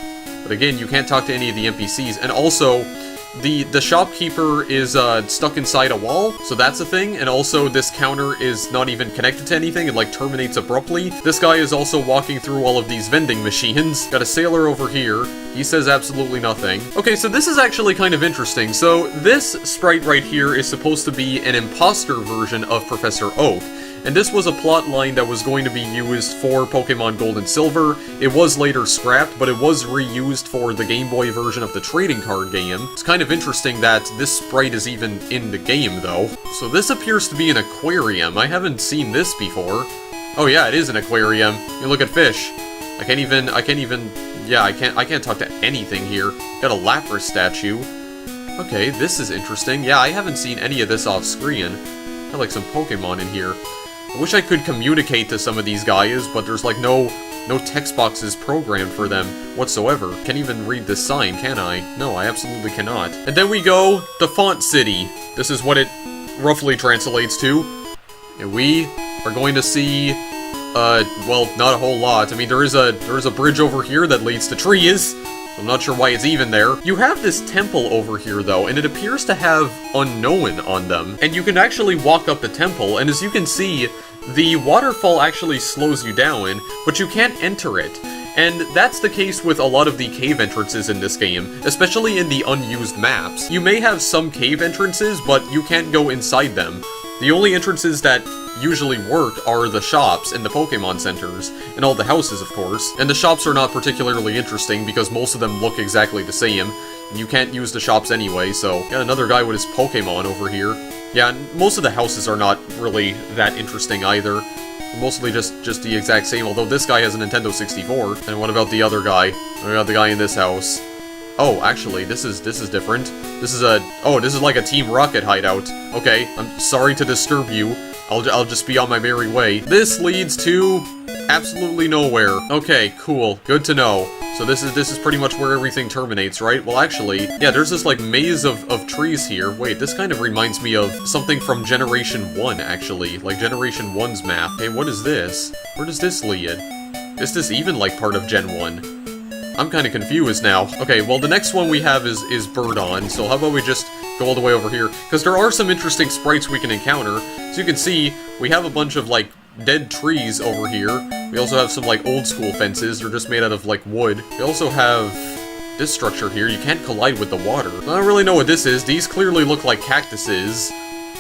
But again, you can't talk to any of the NPCs, and also, the shopkeeper is stuck inside a wall, so that's a thing, and also this counter is not even connected to anything, it like terminates abruptly. This guy is also walking through all of these vending machines. Got a sailor over here, he says absolutely nothing. Okay, so this is actually kind of interesting. So this sprite right here is supposed to be an imposter version of Professor Oak. And this was a plot line that was going to be used for Pokemon Gold and Silver. It was later scrapped, but it was reused for the Game Boy version of the trading card game. It's kind of interesting that this sprite is even in the game, though. So this appears to be an aquarium. I haven't seen this before. Oh yeah, it is an aquarium. You look at fish. I can't talk to anything here. Got a Lapras statue. Okay, this is interesting. Yeah, I haven't seen any of this off screen. Got like some Pokemon in here. I wish I could communicate to some of these guys, but there's like no text boxes programmed for them whatsoever. Can't even read this sign, can I? No, I absolutely cannot. And then we go to Font City. This is what it roughly translates to. And we are going to see, well, not a whole lot. I mean, there is a bridge over here that leads to trees. I'm not sure why it's even there. You have this temple over here, though, and it appears to have Unknown on them. And you can actually walk up the temple, and as you can see, the waterfall actually slows you down, but you can't enter it. And that's the case with a lot of the cave entrances in this game, especially in the unused maps. You may have some cave entrances, but you can't go inside them. The only entrances that usually work are the shops and the Pokemon centers, and all the houses, of course. And the shops are not particularly interesting because most of them look exactly the same. And you can't use the shops anyway, so... Got another guy with his Pokemon over here. Yeah, most of the houses are not really that interesting either. They're mostly just the exact same, although this guy has a Nintendo 64. And what about the other guy? What about the guy in this house? Oh, actually, this is different. This is like a Team Rocket hideout. Okay, I'm sorry to disturb you. I'll just be on my merry way. This leads to absolutely nowhere. Okay, cool. Good to know. So this is pretty much where everything terminates, right? Well, actually, yeah, there's this like maze of trees here. Wait, this kind of reminds me of something from Generation 1, actually. Like Generation 1's map. Hey, what is this? Where does this lead? Is this even like part of Gen 1? I'm kind of confused now. Okay, well, the next one we have is Birdon, so how about we just go all the way over here? Because there are some interesting sprites we can encounter. So you can see, we have a bunch of, like, dead trees over here. We also have some, like, old-school fences. They're just made out of, like, wood. We also have this structure here. You can't collide with the water. I don't really know what this is. These clearly look like cactuses.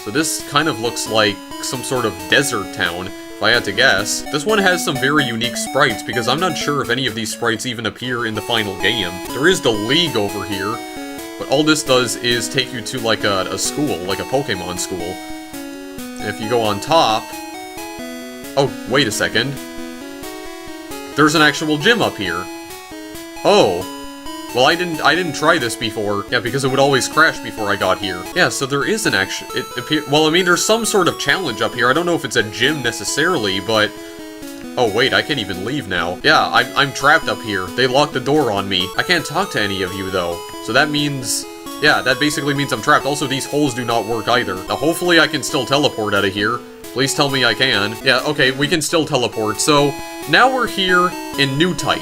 So this kind of looks like some sort of desert town, if I had to guess. This one has some very unique sprites, because I'm not sure if any of these sprites even appear in the final game. There is the League over here, but all this does is take you to, like, a school, like a Pokemon school. And if you go on top... Oh, wait a second. There's an actual gym up here. Oh. Well, I didn't try this before. Yeah, because it would always crash before I got here. Yeah, so there is an actual... Well, I mean, there's some sort of challenge up here. I don't know if it's a gym necessarily, but... Oh, wait, I can't even leave now. Yeah, I'm trapped up here. They locked the door on me. I can't talk to any of you, though. So that means... Yeah, that basically means I'm trapped. Also, these holes do not work either. Now, hopefully I can still teleport out of here. Please tell me I can. Yeah, okay, we can still teleport. So, now we're here in New Type.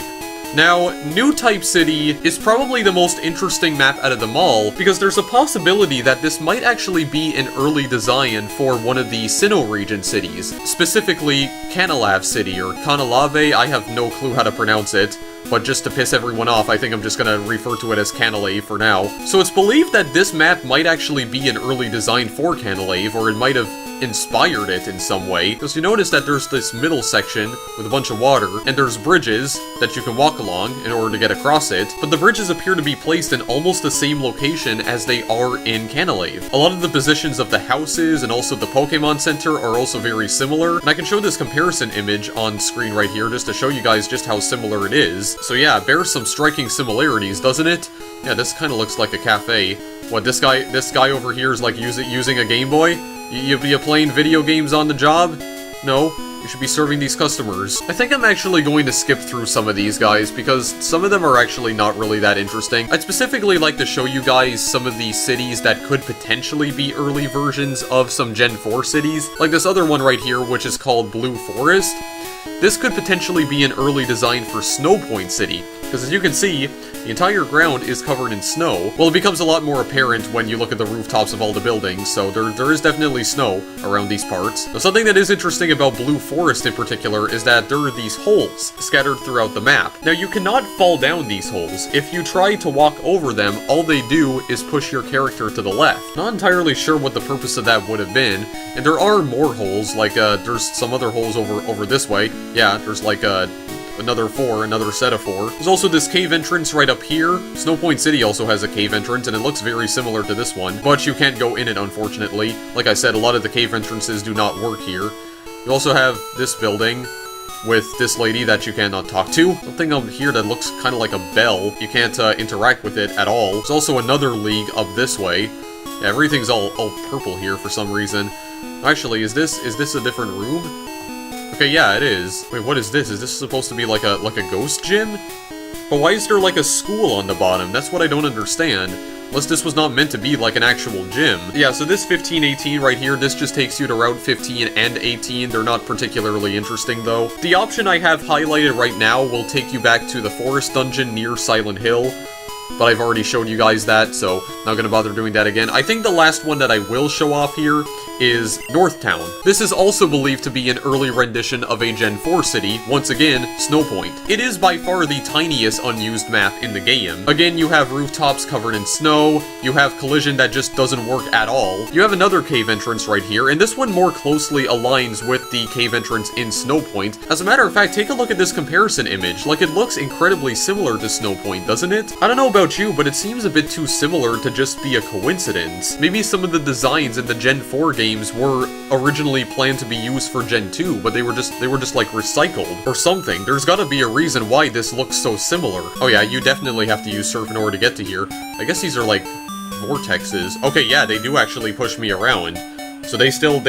Now, New Type City is probably the most interesting map out of them all, because there's a possibility that this might actually be an early design for one of the Sinnoh region cities, specifically Canalave City, or Canalave. I have no clue how to pronounce it, but just to piss everyone off, I think I'm just gonna refer to it as Canalave for now. So it's believed that this map might actually be an early design for Canalave, or it might have inspired it in some way. Because you notice that there's this middle section with a bunch of water, and there's bridges that you can walk along in order to get across it, but the bridges appear to be placed in almost the same location as they are in Canalave. A lot of the positions of the houses and also the Pokemon Center are also very similar, and I can show this comparison image on screen right here just to show you guys just how similar it is. So yeah, it bears some striking similarities, doesn't it? Yeah, this kind of looks like a cafe. What, this guy over here is like using a Game Boy? You playing video games on the job? No, you should be serving these customers. I think I'm actually going to skip through some of these guys because some of them are actually not really that interesting. I'd specifically like to show you guys some of these cities that could potentially be early versions of some Gen 4 cities. Like this other one right here, which is called Blue Forest. This could potentially be an early design for Snow Point City, because as you can see, the entire ground is covered in snow. Well, it becomes a lot more apparent when you look at the rooftops of all the buildings, so there is definitely snow around these parts. Now, something that is interesting about Blue Forest in particular is that there are these holes scattered throughout the map. Now, you cannot fall down these holes. If you try to walk over them, all they do is push your character to the left. Not entirely sure what the purpose of that would have been, and there are more holes, like there's some other holes over this way. Yeah, there's like another set of 4. There's also this cave entrance right up here. Snow Point City also has a cave entrance, and it looks very similar to this one, but you can't go in it, unfortunately. Like I said, a lot of the cave entrances do not work here. You also have this building with this lady that you cannot talk to. Something up here that looks kind of like a bell. You can't interact with it at all. There's also another league up this way. Yeah, everything's all purple here for some reason. Actually, is this a different room? Okay, yeah, it is. Wait, what is this? Is this supposed to be like a ghost gym? But why is there like a school on the bottom? That's what I don't understand. Unless this was not meant to be like an actual gym. Yeah, so this 15-18 right here, this just takes you to Route 15 and 18. They're not particularly interesting, though. The option I have highlighted right now will take you back to the forest dungeon near Silent Hill, but I've already showed you guys that, so not gonna bother doing that again. I think the last one that I will show off here is Northtown. This is also believed to be an early rendition of a Gen 4 city, once again, Snow Point. It is by far the tiniest unused map in the game. Again, you have rooftops covered in snow, you have collision that just doesn't work at all, you have another cave entrance right here, and this one more closely aligns with the cave entrance in Snow Point. As a matter of fact, take a look at this comparison image. Like, it looks incredibly similar to Snow Point, doesn't it? I don't know about you, but it seems a bit too similar to just be a coincidence. Maybe some of the designs in the Gen 4 games were originally planned to be used for Gen 2, but they were just like recycled or something. There's gotta be a reason why this looks so similar. Oh yeah, you definitely have to use Surf in order to get to here. I guess these are like vortexes. Okay, yeah, they do actually push me around. So they still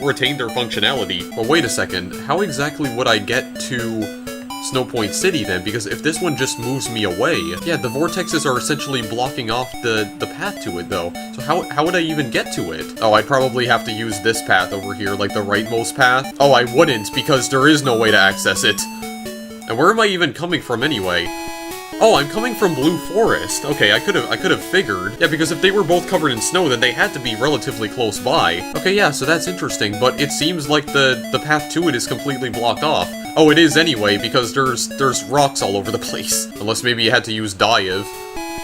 retain their functionality. But wait a second, how exactly would I get to Snow Point City then? Because if this one just moves me away, yeah, the vortexes are essentially blocking off the path to it though. So how would I even get to it? Oh, I'd probably have to use this path over here, like the rightmost path. Oh, I wouldn't, because there is no way to access it. And where am I even coming from anyway? Oh, I'm coming from Blue Forest. Okay, I could have figured. Yeah, because if they were both covered in snow, then they had to be relatively close by. Okay, yeah, so that's interesting, but it seems like the path to it is completely blocked off. Oh, it is anyway, because there's rocks all over the place. Unless maybe you had to use Dive.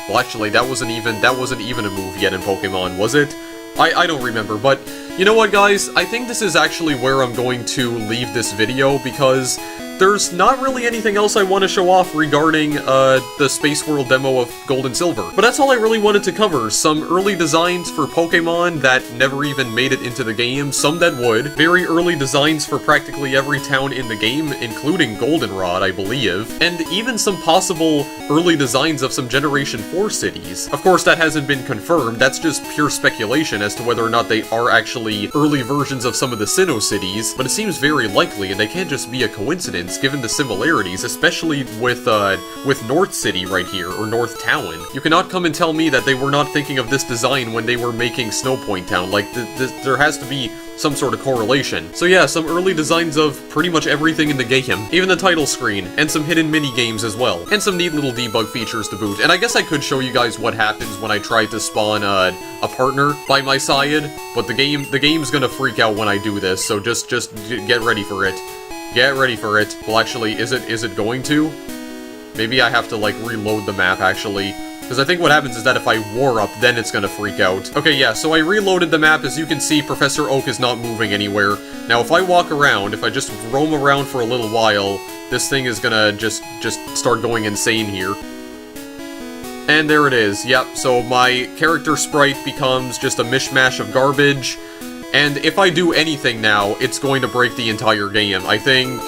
Well, actually, that wasn't even a move yet in Pokemon, was it? I don't remember, but you know what, guys? I think this is actually where I'm going to leave this video, because there's not really anything else I want to show off regarding the SpaceWorld demo of Gold and Silver. But that's all I really wanted to cover. Some early designs for Pokemon that never even made it into the game, some that would. Very early designs for practically every town in the game, including Goldenrod, I believe. And even some possible early designs of some Generation 4 cities. Of course, that hasn't been confirmed, that's just pure speculation as to whether or not they are actually early versions of some of the Sinnoh cities, but it seems very likely, and they can't just be a coincidence given the similarities, especially with North City right here, or Northtown. You cannot come and tell me that they were not thinking of this design when they were making Snow Point Town. Like, there has to be some sort of correlation. So yeah, some early designs of pretty much everything in the game, even the title screen, and some hidden mini-games as well, and some neat little debug features to boot. And I guess I could show you guys what happens when I try to spawn a partner by my side, but the game's gonna freak out when I do this, so just get ready for it. Get ready for it. Well, actually, is it going to? Maybe I have to, like, reload the map, actually. Because I think what happens is that if I war up, then it's gonna freak out. Okay, yeah, so I reloaded the map. As you can see, Professor Oak is not moving anywhere. Now, if I walk around, if I just roam around for a little while, this thing is gonna just start going insane here. And there it is. Yep, so my character sprite becomes just a mishmash of garbage. And if I do anything now, it's going to break the entire game. I think...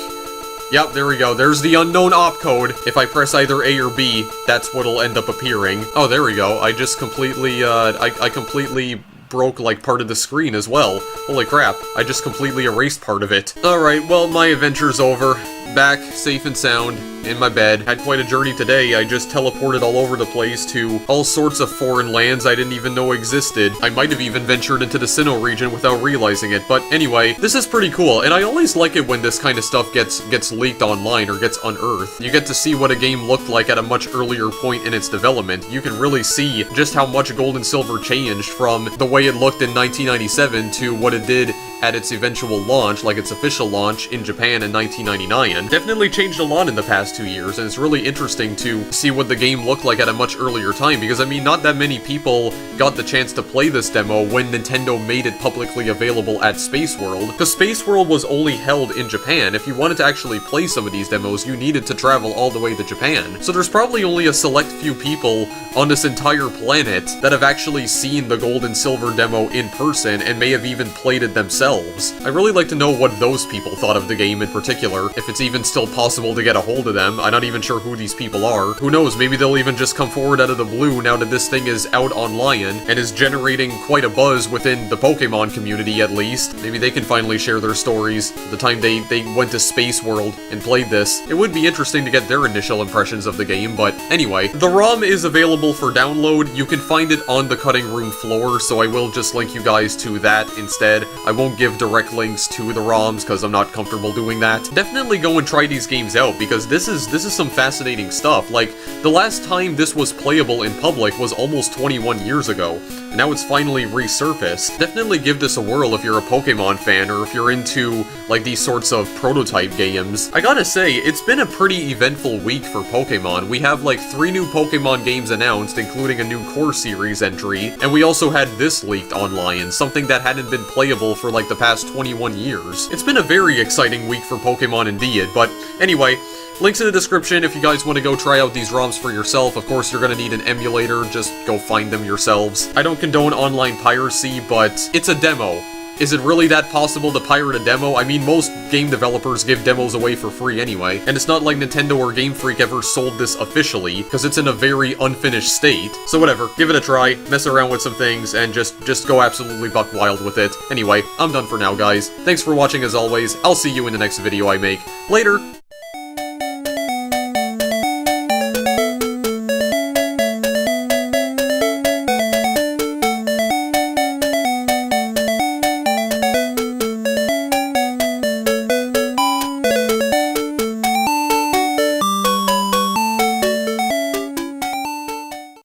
Yep, there we go. There's the unknown opcode. If I press either A or B, that's what'll end up appearing. Oh, there we go. I just completely, I completely broke, like, part of the screen as well. Holy crap. I just completely erased part of it. Alright, well, my adventure's over. Back, safe and sound, in my bed. Had quite a journey today. I just teleported all over the place to all sorts of foreign lands I didn't even know existed. I might have even ventured into the Sinnoh region without realizing it, but anyway, this is pretty cool, and I always like it when this kind of stuff gets leaked online or gets unearthed. You get to see what a game looked like at a much earlier point in its development. You can really see just how much Gold and Silver changed from the way it looked in 1997 to what it did at its eventual launch, like its official launch in Japan in 1999. Definitely changed a lot in the past 2 years, and it's really interesting to see what the game looked like at a much earlier time, because I mean, not that many people got the chance to play this demo when Nintendo made it publicly available at SpaceWorld, because SpaceWorld was only held in Japan. If you wanted to actually play some of these demos, you needed to travel all the way to Japan. So there's probably only a select few people on this entire planet that have actually seen the Gold and Silver demo in person and may have even played it themselves. I'd really like to know what those people thought of the game in particular, if it's even still possible to get a hold of them. I'm not even sure who these people are. Who knows, maybe they'll even just come forward out of the blue now that this thing is out online and is generating quite a buzz within the Pokemon community at least. Maybe they can finally share their stories the time they went to SpaceWorld and played this. It would be interesting to get their initial impressions of the game, but anyway. The ROM is available for download. You can find it on the cutting room floor, so I will just link you guys to that instead. I won't give direct links to the ROMs because I'm not comfortable doing that. Definitely go and try these games out because this is some fascinating stuff. Like, the last time this was playable in public was almost 21 years ago, and now it's finally resurfaced. Definitely give this a whirl if you're a Pokemon fan or if you're into, like, these sorts of prototype games. I gotta say, it's been a pretty eventful week for Pokemon. We have, like, 3 new Pokemon games announced, including a new Core Series entry, and we also had this leaked online, something that hadn't been playable for, like, the past 21 years. It's been a very exciting week for Pokemon indeed, but anyway, links in the description if you guys want to go try out these ROMs for yourself. Of course, you're going to need an emulator, just go find them yourselves. I don't condone online piracy, but it's a demo. Is it really that possible to pirate a demo? I mean, most game developers give demos away for free anyway, and it's not like Nintendo or Game Freak ever sold this officially, because it's in a very unfinished state. So whatever, give it a try, mess around with some things, and just go absolutely buck wild with it. Anyway, I'm done for now, guys. Thanks for watching as always. I'll see you in the next video I make. Later!